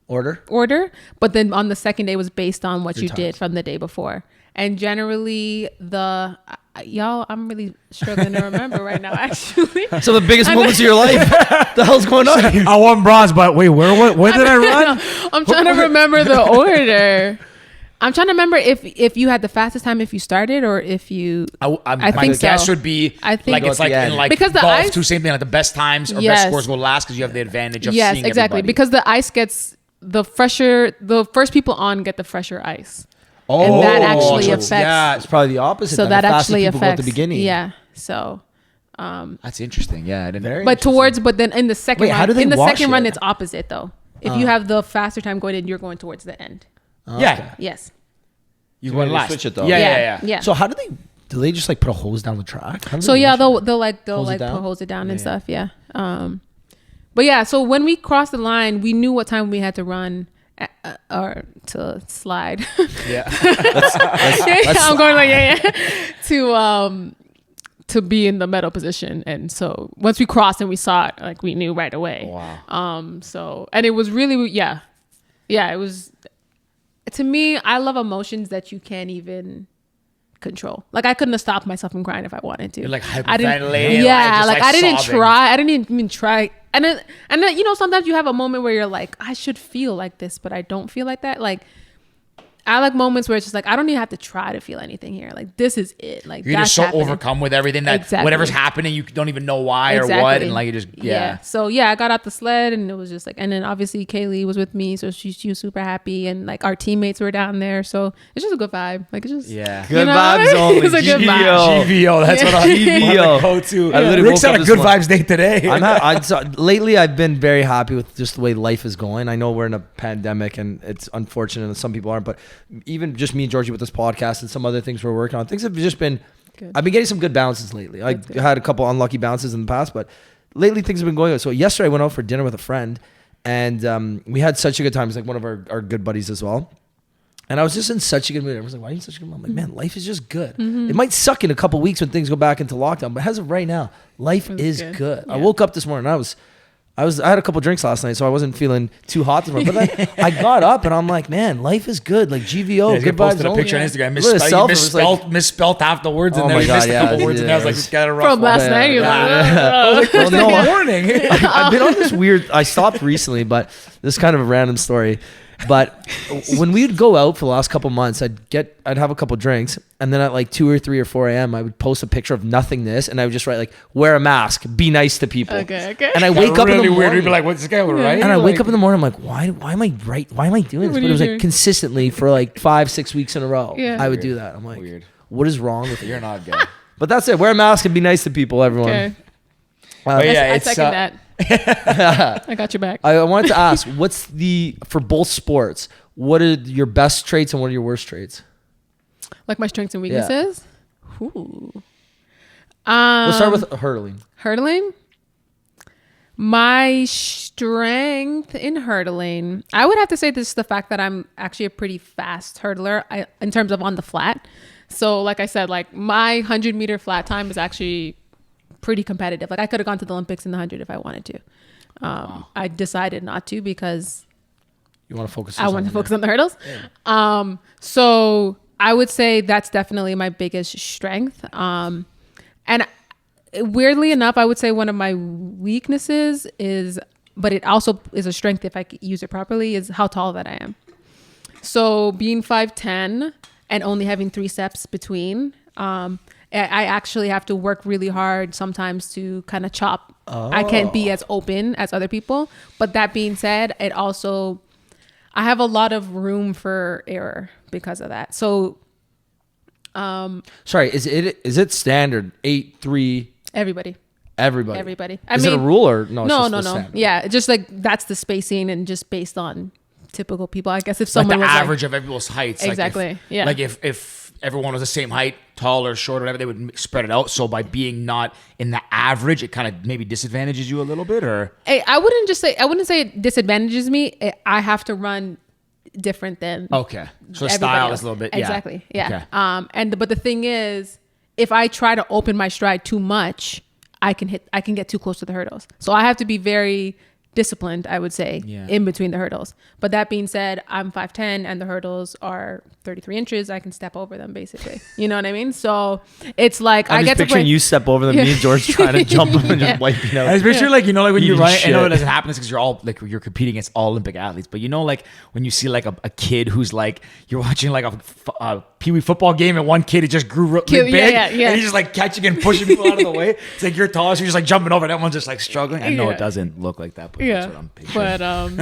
order, but then on the second day was based on what you did from the day before. And generally I'm really struggling to remember right now, actually. So the biggest moments of your life, the hell's going on here? I won bronze, but wait, where did I run? I'm trying to remember the order. I'm trying to remember if you had the fastest time if you started or if you. I think my guess so. would be I think like it's like in like because the golf ice, too. Same thing. Like the best times or Yes. best scores go last because you have the advantage of yes, seeing exactly. everybody. Because the ice gets the fresher. The first people on get the fresher ice. Oh, And that actually so affects- Yeah, it's probably the opposite. So then. that The faster actually people go affects at the beginning. Yeah. So. That's interesting. Yeah, I didn't. Very But then in the second Wait, how run, do they in the wash second run, it? it's opposite though. If you have the faster time going in, you're going towards the end. Yeah, Yes. you So went they last. switch it, though. Yeah. So how do they just like put a hose down the track? How do So they yeah, wash it? they'll Hose it down? hose it down and stuff. Yeah. But yeah, so when we crossed the line, we knew what time we had to run or to slide. Yeah. I'm going like to be in the medal position, and so once we crossed and we saw it, like we knew right away. Wow. So and it was really it was, to me, I love emotions that you can't even control. Like I couldn't have stopped myself from crying if I wanted to. You're like I didn't, hyperventilating. yeah, just, like I didn't sobbing. try. I didn't even try. And then you know, sometimes you have a moment where you're like, I should feel like this, but I don't feel like that. Like I like moments where it's just like I don't even have to try to feel anything here. Like this is it. Like You're that's just so happening. overcome with everything that Exactly. whatever's happening, you don't even know why or what, and like you just So yeah, I got out the sled and it was just like, and then obviously Kaylee was with me, so she was super happy, and like our teammates were down there, so it's just a good vibe. Like it's just Yeah. Good you know? vibes only. It's a good GVO. vibe. GVO. That's what I'm GVO. go to. I literally Rick's woke on up a this good morning. vibes day today. Lately, I've been very happy with just the way life is going. I know we're in a pandemic and it's unfortunate that some people aren't, but even just me and Georgie with this podcast and some other things we're working on, things have just been Good. I've been getting some good bounces lately. I had a couple unlucky bounces in the past, but lately things have been going good. So yesterday I went out for dinner with a friend, and we had such a good time. He's like one of our good buddies as well. And I was just in such a good mood. I was like, why are you in such a good mood? I'm like, man, life is just good. Mm-hmm. It might suck in a couple weeks when things go back into lockdown, but as of right now, life is good. I woke up this morning. I had a couple drinks last night, so I wasn't feeling too hot this morning. But then I got up and I'm like, man, life is good. Like GVO, good vibes. Posted a picture on Instagram. Misspelled. Misspelled half the words, and Oh then my we God, missed a couple yeah, words, and I was like, yeah. just got a rough From one. last night, you're I was like, Well, no, morning. I've been on this weird. I stopped recently, but this is kind of a random story. But when we'd go out for the last couple months, I'd have a couple drinks, and then at like 2 or 3 or 4 a.m., I would post a picture of nothingness, and I would just write like, "Wear a mask, be nice to people." Okay. And I wake up in the really weird. morning. We'd be like, "What's this guy right?" And I wake Like- up in the morning, I'm like, why am I right? Why am I doing this? What But are it was you like doing? consistently for like 5-6 weeks in a row. Yeah. I would do that. I'm like, Weird. what is wrong with you? You're not good. But that's it. Wear a mask and be nice to people, everyone. Okay. But yeah, I it's second that. I got your back. I wanted to ask, for both sports, what are your best traits and what are your worst traits? Like my strengths and weaknesses. Ooh. We'll start with hurdling. Hurdling. My strength in hurdling, I would have to say this is the fact that I'm actually a pretty fast hurdler in terms of on the flat. So like I said, like my 100-meter flat time is actually pretty competitive. Like I could have gone to the Olympics in the 100 if I wanted to. I decided not to because You want to focus I want to focus on the hurdles. Yeah. So I would say that's definitely my biggest strength. And weirdly enough, I would say one of my weaknesses is, but it also is a strength if I use it properly, is how tall that I am. So being 5'10" and only having 3 steps between, I actually have to work really hard sometimes to kind of chop. I can't be as open as other people. But that being said, I have a lot of room for error because of that. So, Sorry, is it standard 8'3"? everybody. Everybody. I Is mean, it a rule or no? No. Standard? Yeah, just like that's the spacing and just based on typical people. I guess if Like someone the was average of everyone's heights. Exactly, yeah. Like if everyone was the same height, tall or short or whatever, they would spread it out. So by being not in the average, it kind of maybe disadvantages you a little bit, or I wouldn't say it disadvantages me. I have to run different than okay. So the everybody style else. is a little bit Exactly. Yeah. Okay. But the thing is, if I try to open my stride too much, I can get too close to the hurdles. So I have to be very disciplined, I would say, in between the hurdles. But that being said, I'm 5'10" and the hurdles are 33 inches. I can step over them basically. You know what I mean? So it's like I'm I just get to picturing play. you step over them, me and George trying to jump them and just wipe you out. And especially like, you know, like when you Eating run, I know shit. it doesn't happen because you're all like, you're competing against all Olympic athletes, but you know, like when you see like a kid who's like, you're watching like a Pee-wee football game and one kid, it just grew really big and he's just like catching and pushing people out of the way. It's like you're tall, so you're just like jumping over and everyone's just like struggling. I know it doesn't look like that, but that's what I'm picturing.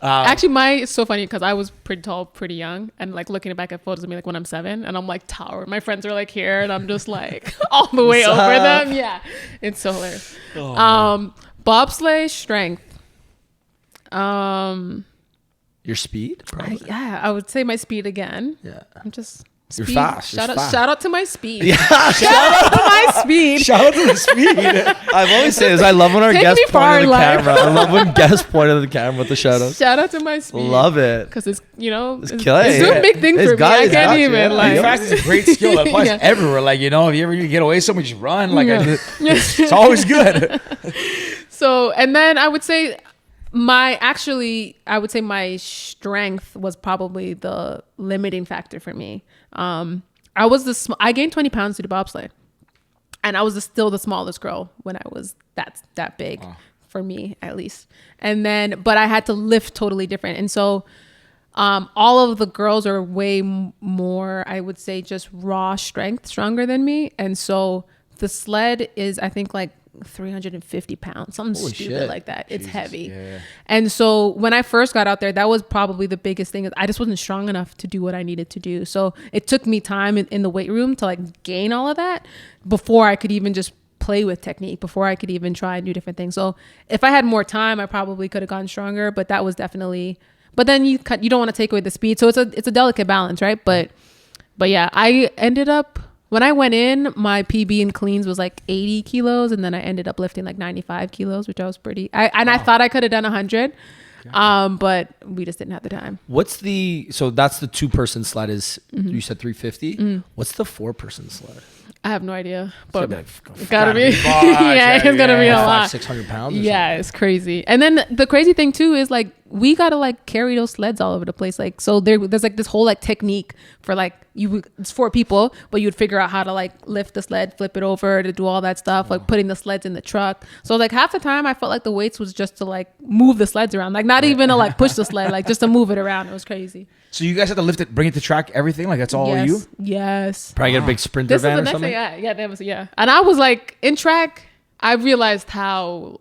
But actually, it's so funny because I was pretty tall, pretty young, and like looking back at photos of me, like when I'm 7, and I'm like towering. My friends are like here, and I'm just like all the way over them. Yeah, it's so hilarious. Bobsleigh strength. Your speed? Probably. I would say my speed again. Yeah. I'm just. You're Speed. fast. Shout You're out! fast. Shout out to my speed. Yeah. Shout out to my speed. Shout out to the speed. I've always said this. I love when our Take guests me far point in at the life. camera. I love when guests point at the camera with the shout outs. Shout out to my speed. Love it. Because it's it's killing it. doing big things This for me. guy I is can't got you, even yeah. like. Being fast is a great skill that applies Yeah. everywhere. Like, you know, if you ever need to get away somewhere, just run. Like, Yeah. it's always good. So, and then I would say my strength was probably the limiting factor for me. I gained 20 pounds to do bobsleigh, and I was still the smallest girl when I was that big, for me at least. And then, but I had to lift totally different, and so all of the girls are way more, I would say, just raw strength, stronger than me, and so the sled is, I think, like 350 pounds, something Holy stupid shit. like that. It's heavy. Yeah. And so when I first got out there, that was probably the biggest thing. I just wasn't strong enough to do what I needed to do. So it took me time in the weight room to like gain all of that before I could even just play with technique, before I could even try and do different things. So if I had more time, I probably could have gotten stronger, but that was definitely, but then you don't want to take away the speed. So it's a delicate balance, right? But yeah, I ended up, when I went in, my PB in cleans was like 80 kilos, and then I ended up lifting like 95 kilos, which I was I thought I could have done 100, but we just didn't have the time. So that's the 2-person sled is, you said 350. What's the 4-person sled? I have no idea, but It's it's gotta be, much, yeah, it's gonna be a Like lot. 600 pounds. Or Yeah, it's crazy. And then the crazy thing too is like we gotta like carry those sleds all over the place. Like so there's like this whole like technique for like it's 4 people, but you'd figure out how to like lift the sled, flip it over, to do all that stuff, like putting the sleds in the truck. So like half the time I felt like the weights was just to like move the sleds around, like not even to like push the sled, like just to move it around. It was crazy. So you guys had to lift it, bring it to track, everything? Like that's all you? Yes. Probably get a big sprinter This is van the or next something. thing. Yeah, that was And I was like in track, I realized how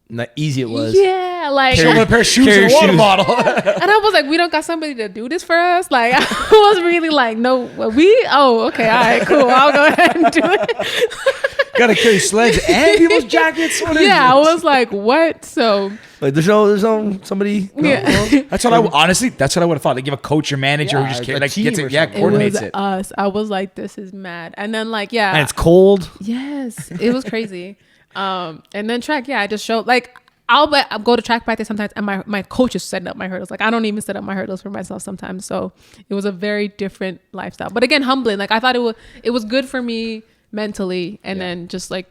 Not easy it was. yeah, like Show them a pair of shoes Carry and a water shoes. bottle. and I was like, we don't got somebody to do this for us. Like, I was really like, no, okay, all right, cool. I'll go ahead and do it. Gotta carry sleds and people's jackets. What is Yeah, I this? was like, what? So, Like there's no somebody. yeah. That's what I honestly. That's what I would have thought. Like, give a coach or manager Yeah, who just a like team gets or it, yeah, something. It coordinates was it. us. I was like, this is mad. And then like, yeah. And it's cold. Yes, it was crazy. And then track, I just showed like I'll go to track practice sometimes, and my coach is setting up my hurdles. Like I don't even set up my hurdles for myself sometimes. So it was a very different lifestyle. But again, humbling. Like I thought it was good for me mentally, and then just like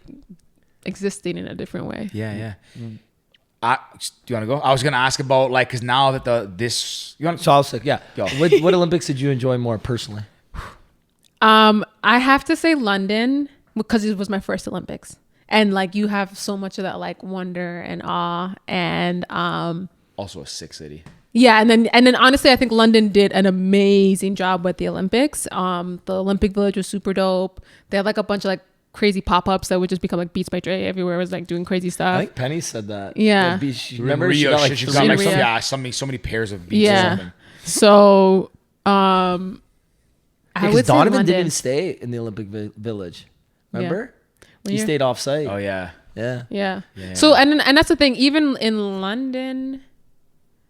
existing in a different way. Yeah. Do you want to go? I was gonna ask about like because now that this you want So I was like, yeah. Go. What Olympics did you enjoy more personally? I have to say London, because it was my first Olympics. And like you have so much of that like wonder and awe and also a sick city. yeah, and then honestly I think London did an amazing job with the Olympics. The Olympic Village was super dope. They had like a bunch of like crazy pop-ups that would just become like Beats by Dre everywhere. It was like doing crazy stuff. I think Penny said that. Yeah. Remember Rio, she got like she three- got like Rio. so many pairs of beats or something. So I because would say Donovan London. didn't even stay in the Olympic Village. Remember? When He you're- stayed off site. Oh yeah. Yeah. Yeah. Yeah. So and that's the thing. Even in London,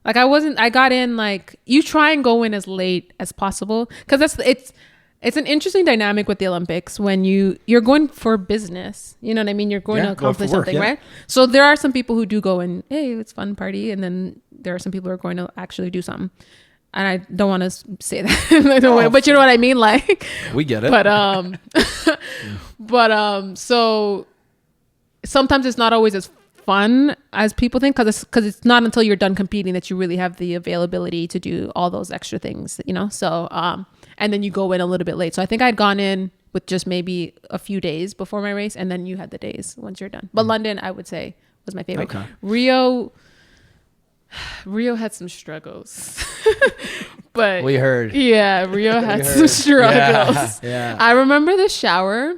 like I got in like you try and go in as late as possible because it's an interesting dynamic with the Olympics when you're going for business. You know what I mean? You're going to Yeah, go accomplish for work, something, yeah. right? So there are some people who do go in, hey, it's fun party, and then there are some people who are going to actually do something. And I don't want to say that, but you know what I mean, like. We get it. But so sometimes it's not always as fun as people think, because it's not until you're done competing that you really have the availability to do all those extra things, you know. So and then you go in a little bit late. So I think I'd gone in with just maybe a few days before my race, and then you had the days once you're done. But London, I would say, was my favorite. Okay. Rio had some struggles. But We heard. yeah, Rio had some struggles. Yeah. I remember the shower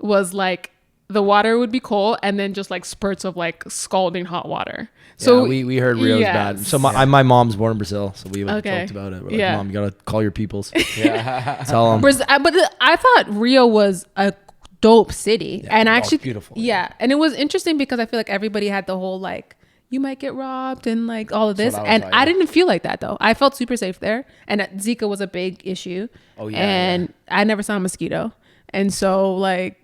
was like, the water would be cold and then just like spurts of like scalding hot water. So we heard Rio's yes. bad. So my mom's born in Brazil, so we Okay. talked about it. We're like, Yeah. Mom, you gotta call your peoples. Yeah. Tell them. but I thought Rio was a dope city, and actually beautiful. Yeah, and it was interesting because I feel like everybody had the whole like, you might get robbed and like all of this, what I was and like. I didn't feel like that though. I felt super safe there, and Zika was a big issue. Oh, yeah, and I never saw a mosquito, and so like.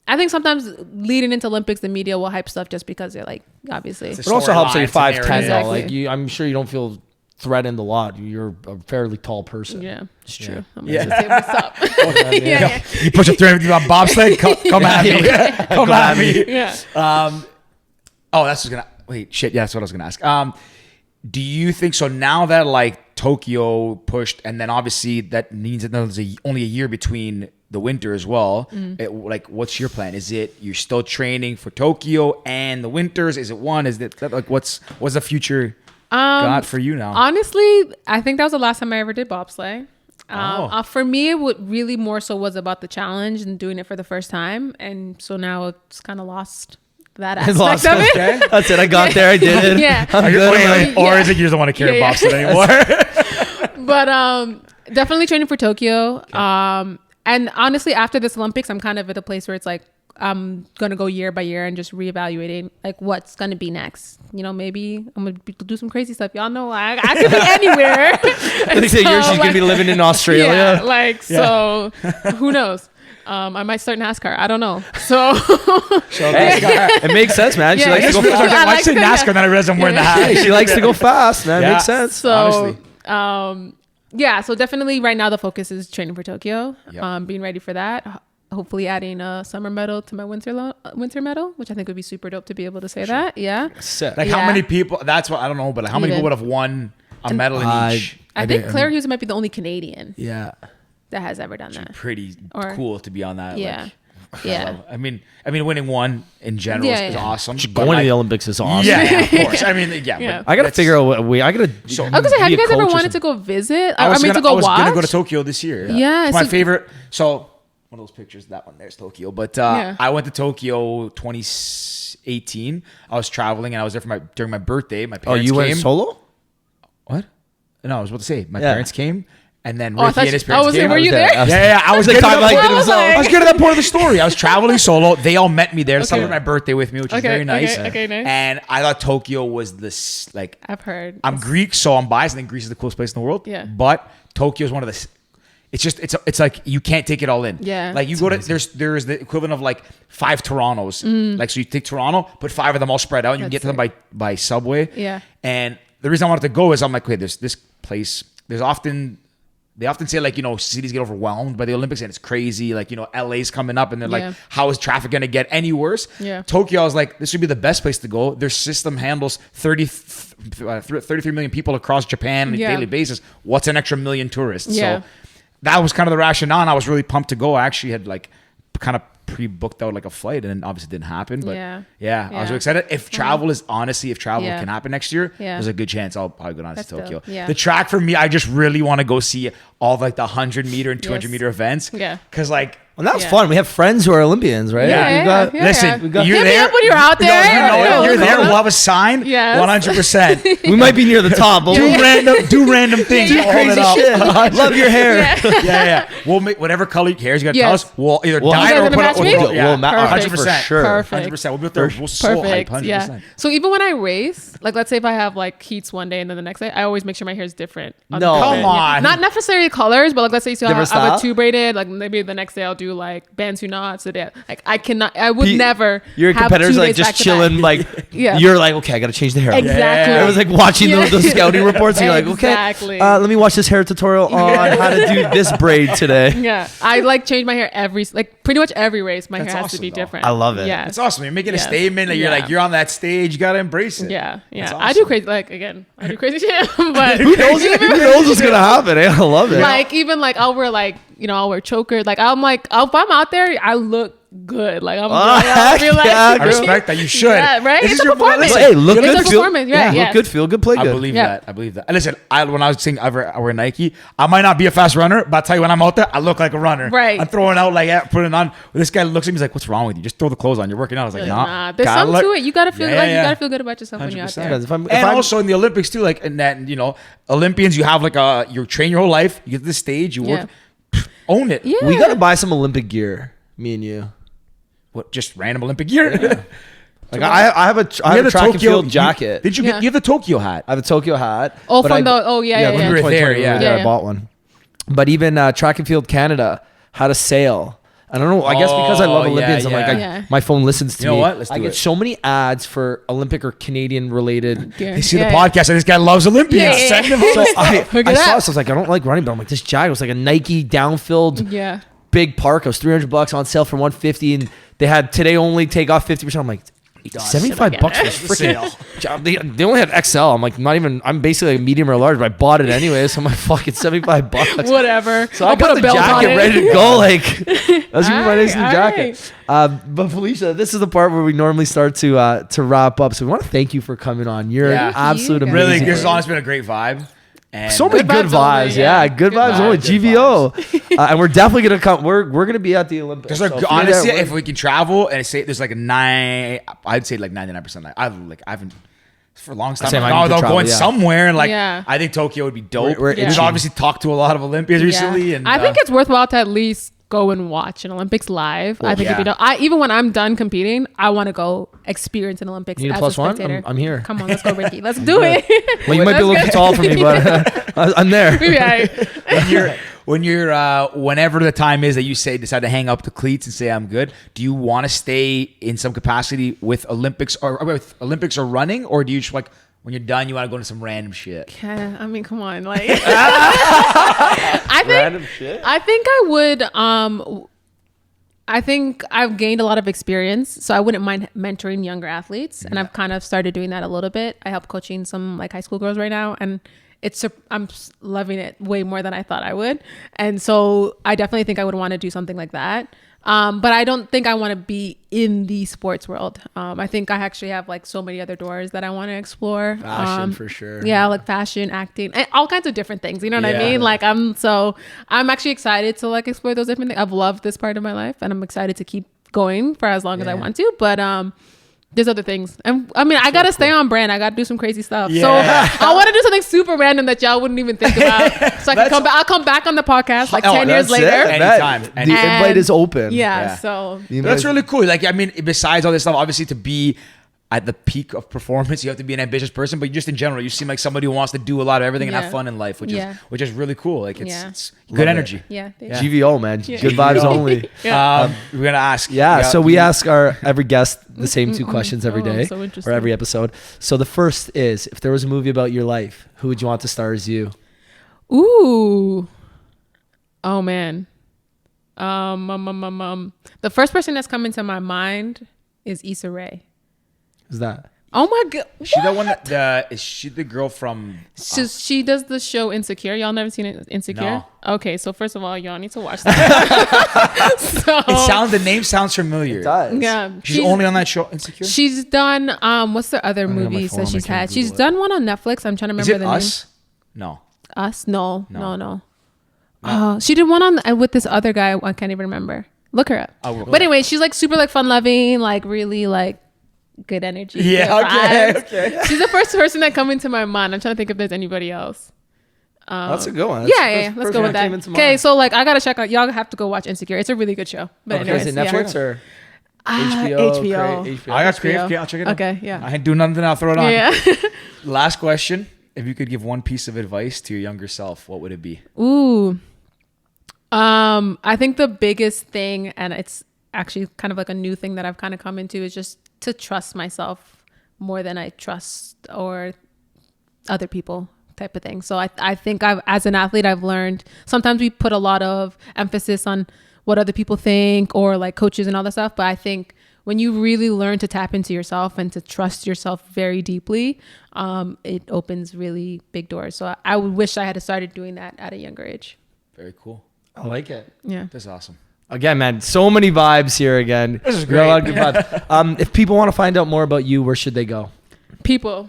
I think sometimes leading into Olympics, the media will hype stuff just because they're like, obviously. It's It also helps that you're storyline, 5'10", it's a though. narrative. Like I'm sure you don't feel threatened a lot. You're a fairly tall person. Yeah, it's true. I'm Yeah. gonna just say what's up. yeah. You put your 350 pound bobsled, come at me. Come at me. Yeah. Oh, that's what's gonna wait. Shit, yeah, that's what I was gonna ask. Do you think so? Now that like Tokyo pushed, and then obviously that means that there's only a year between the winter as well. Like, what's your plan? Is it you're still training for Tokyo and the winters? Is it one? Is it like what's the future got for you now? Honestly, I think that was the last time I ever did bobsleigh. For me, it would really more so was about the challenge and doing it for the first time, and so now it's kind of lost that aspect of it. Okay. That's it. I got there. I did it. Yeah. I'm good. Or is it you just don't want to carry Yeah, bobsled anymore? But definitely training for Tokyo. And honestly, after this Olympics, I'm kind of at a place where it's like I'm gonna go year by year and just reevaluating like what's gonna be next. You know, maybe I'm gonna do some crazy stuff. Y'all know I could be anywhere. I think that year she's gonna be living in Australia. Yeah, like so. Who knows? I might start NASCAR. I don't know. So Hey, it makes sense, man. She Yeah, likes yeah. to go Yeah. fast. I I like say to- NASCAR, then I realize I'm wearing the hat. Hey, she likes to go fast, man. Yeah. Makes sense. So, Honestly. yeah. So definitely right now the focus is training for Tokyo. Yep. Being ready for that. Hopefully adding a summer medal to my winter medal, which I think would be super dope to be able to say that. Yeah. Sick. Like Yeah. how many people? That's what I don't know, but how many Even. people would have won a medal in each? I think Claire Hughes might be the only Canadian Yeah. that has ever done that. Pretty Or- cool to be on that. Yeah. Like, Yeah. I mean, winning one in general Yeah, is yeah. awesome. Going but to like- the Olympics is awesome. Yeah, of course. I mean, yeah. Yeah. But I gotta that's- figure out a way. I gotta. So- I was gonna say, have be you a guys ever coach or wanted to something. go visit? I was to gonna watch? go to Tokyo this year. Yeah, It's my so- favorite. So one of those pictures, that one there's Tokyo. But Yeah. I went to Tokyo 2018. I was traveling and I was there for during my birthday. My Oh, parents you came. went solo? What? No, I was about to say my Yeah. parents came. And then Oh, I Ricky thought and his you- parents was came. it? Were you there? Yeah, I was The getting to time that like part- it was all- I was getting to that part of the story. I was traveling solo. They all met me there to Okay. celebrate my birthday with me, which is Okay, very nice. okay, nice. And I thought Tokyo was this like I've heard. I'm Greek, so I'm biased. I think Greece is the coolest place in the world. Yeah. But Tokyo is one of the. It's like you can't take it all in. Yeah. Like you go to there's the equivalent of like 5 Torontos. Like so you take Toronto, put 5 of them all spread out. And you can get to them by subway. Yeah. And the reason I wanted to go is I'm like, wait, there's this place. They often say like, you know, cities get overwhelmed by the Olympics and it's crazy. Like, you know, LA's coming up and they're Yeah. like, how is traffic going to get any worse? Yeah. Tokyo, I was like, this would be the best place to go. Their system handles 33 million people across Japan on a Yeah. daily basis. What's an extra million tourists? Yeah. So that was kind of the rationale. And I was really pumped to go. I actually had like kind of pre-booked out like a flight and it obviously didn't happen. But Yeah. I was Yeah. really excited. If travel Yeah. can happen next year, Yeah. there's a good chance I'll probably go down That's to Tokyo. dope. Yeah. The track for me, I just really want to go see all like the 100-meter and 200-meter events. Yeah. Cause like, Well, that's Yeah. fun. We have friends who are Olympians, right? Yeah. We got- Yeah. listen, We got- you're Hit me there. up when you're out there. No, you know Yeah. it. You're there. We'll have a sign. Yes. 100%. We might be near the top, but Do we'll random things. do We'll hold crazy it up. shit. Love your hair. Yeah. We'll make whatever color your hair is. You gotta tell Yes. us. We'll either Well, dye you it or guys put gonna it. match me? We'll, yeah, We'll ma- 100%. for sure. Perfect. 100%. We'll be up there. We'll so hype. Perfect. 100%. Yeah. So even when I race, like let's say if I have like heats one day and then the next day, I always make sure my hair is different. No. the Come different- on. Not necessarily colors, but like let's say you still Different have a style? two braided, like maybe the next day I'll do do like bantu knots today. Like I would never. Your have competitors 2 like days just back to chilling. back. Like Yeah. you're like, okay, I got to change the hair. Exactly. I was like watching those scouting reports. And you're like, okay, Exactly. let me watch this hair tutorial on how to do this braid today. Yeah, I like change my hair pretty much every race. My That's hair has to awesome, be though. different. I love it. Yeah, It's awesome. You're making a Yes. statement. Like Yeah. you're on that stage. You gotta embrace it. Yeah, That's I awesome. do crazy. Like again, I do crazy shit. But Who knows what's gonna happen? I love it. like even like I'll wear choker. Like if I'm out there, I look good. Like I'll be like, yeah, I respect that. You should. Yeah, right? This It's is a your performance. listen, Hey, look It's good, a feel, performance, right, look yeah. good, feel good, play I good. believe Yeah. that. I believe that. And listen, when I was saying I wear Nike, I might not be a fast runner, but I'll tell you when I'm out there, I look like a runner. Right. I'm throwing out putting on. This guy looks at me, he's like, "What's wrong with you? Just throw the clothes on. You're working out." I was like, Nah, there's gotta something to look- it. You gotta feel Yeah, you yeah. gotta feel good about yourself when you're out 100%. there. Because if I'm Also in the Olympics too, like in that Olympians, you have you train your whole life. You get to the stage, you work, own it. Yeah. we gotta buy some Olympic gear, me and you. What? Just random Olympic gear. Like I have a track and field jacket. Did you get? Yeah. You have the Tokyo hat. I have a Tokyo hat. Oh, but from I- the yeah. when we were there, 2020, yeah. Yeah, I yeah. bought one. But even Track and Field Canada had a sale. I don't know. I guess because I love Oh, Olympians, yeah, I'm like, yeah. my phone listens to You know me. what? Let's I do get it. so many ads for Olympic or Canadian related. They see the podcast, and this guy loves Olympians. Yeah, yeah, Send him So over. I Look at saw that. this. I was like, I don't like running, but I'm like, this jacket was like a Nike downfilled Yeah. big park. It was $300 on sale for $150, and they had today only take off 50%. I'm like, $75 for this freaking job. They only had XL. I'm like, I'm basically a medium or large, but I bought it anyway. So I'm like, fucking $75. Whatever. So I got the belt on jacket it. ready to go. Like, that's gonna be my next new All jacket. But Phylicia, this is the part where we normally start to wrap up. So we want to thank you for coming on. You're Yeah. an absolute Thank you, amazing. Really, this has person. honestly been a great vibe. And So many good vibes vibes. only, Yeah, yeah. good Good vibes vibes, only. good GVO. And we're definitely gonna come. We're gonna be at the Olympics. There's So like if you're honestly, there, if we can travel and say there's like I'd say like 99%. Like I haven't for a long time. Same, I I'm need to travel, going yeah. somewhere and like Yeah. I think Tokyo would be dope. We're We've itching. obviously talked to a lot of Olympians recently, and I think it's worthwhile to at least go and watch an Olympics live. I think it'd be yeah. dope. Even when I'm done competing, I want to go experience an Olympics You need a as plus a one? spectator. I'm here. Come on, let's go, Ricky. Let's do it. well, you might be a little too tall for me, but I'm there. Maybe I. whenever the time is that you decide to hang up the cleats and say I'm good, do you want to stay in some capacity with Olympics or running, or do you just like when you're done you want to go into some random shit? I mean, come on, like. I think. Random shit. I think I would. I think I've gained a lot of experience, so I wouldn't mind mentoring younger athletes, and I've kind of started doing that a little bit. I help coaching some like high school girls right now, and I'm loving it way more than I thought I would, and so I definitely think I would want to do something like that. But I don't think I want to be in the sports world. I think I actually have like so many other doors that I want to explore. Fashion for sure. Yeah, like fashion, acting, and all kinds of different things. You know what I Yeah. mean? Like I'm actually excited to like explore those different things. I've loved this part of my life, and I'm excited to keep going for as long as I want to. But there's other things. And I mean, I gotta stay on brand. I gotta do some crazy stuff. Yeah. So I want to do something super random that y'all wouldn't even think about. So I can come back. I'll come back on the podcast like 10 years that's later. it. Anytime. The And- invite is open. Yeah. Yeah. So That's really cool. Like, I mean, besides all this stuff, obviously to be at the peak of performance, you have to be an ambitious person, but just in general, you seem like somebody who wants to do a lot of everything and have Yeah. fun in life, which Yeah. is really cool. Like Yeah. it's Love good it. energy. yeah. GVO, man. Good vibes GVO. only. We're gonna ask. Yeah, so we ask our every guest the same two questions every Oh, day so or interesting. every episode. So the first is, if there was a movie about your life, who would you want to star as you? Ooh. Oh man. The first person that's come into my mind is Issa Rae. Who's that? Oh my god. Is she the one that is she the girl from? She does the show Insecure. Y'all never seen it, Insecure? No. Okay, so first of all, y'all need to watch that. The name sounds familiar. Yeah, She's only on that show Insecure. She's done what's the other have my movies phone, that I she's can't had? She's Google it. done one on Netflix. I'm trying to Is remember it the Us? No. name. Us? No. She did one on with this other guy. I can't even remember. Look her up. Oh, But anyway, she's like super like fun loving, like really like good energy. Yeah. good Okay. vibes. Okay. She's the first person that come into my mind. I'm trying to think if there's anybody else. That's a good one. That's the Yeah. first Let's person go with came that. into Okay, mind. so like I gotta check out. Y'all have to go watch Insecure. It's a really good show. But Okay, anyways, is it Netflix or HBO? HBO? I got HBO. Crave. I'll check it out. Okay, yeah. I ain't do nothing. I'll throw it on. Yeah. Last question: if you could give one piece of advice to your younger self, what would it be? Ooh. I think the biggest thing, and it's actually kind of like a new thing that I've kind of come into, is just to trust myself more than I trust or other people type of thing. So I think as an athlete, I've learned sometimes we put a lot of emphasis on what other people think or like coaches and all that stuff. But I think when you really learn to tap into yourself and to trust yourself very deeply, it opens really big doors. So I would wish I had started doing that at a younger age. Very cool. I like it. Yeah. That's awesome. Again, man, so many vibes here again. This is We got a lot of great. good vibes. If people want to find out more about you, where should they go? People.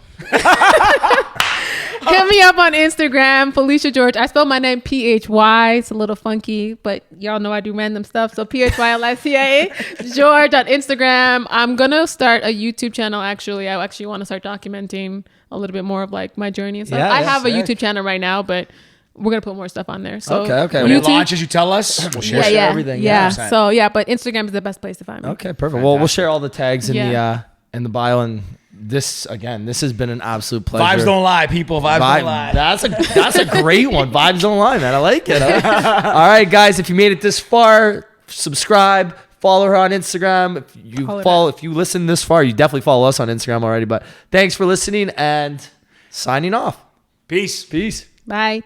Hit me up on Instagram, Phylicia George. I spell my name Phy. It's a little funky, but y'all know I do random stuff. So Phylicia George on Instagram. I'm going to start a YouTube channel, actually. I actually want to start documenting a little bit more of like my journey and stuff. Yeah, I yeah, have a sick. YouTube channel right now, but we're going to put more stuff on there. So Okay. When it YouTube- launches, you tell us. We'll share. share yeah, everything, Yeah. 100%. So yeah, but Instagram is the best place to find me. Okay, perfect. Well, we'll share all the tags in Yeah. the bio. And this has been an absolute pleasure. Vibes don't lie, people. Vibes don't lie. That's a great one. Vibes don't lie, man. I like it. All right, guys. If you made it this far, subscribe. Follow her on Instagram. If you listen this far, you definitely follow us on Instagram already. But thanks for listening and signing off. Peace. Peace. Bye.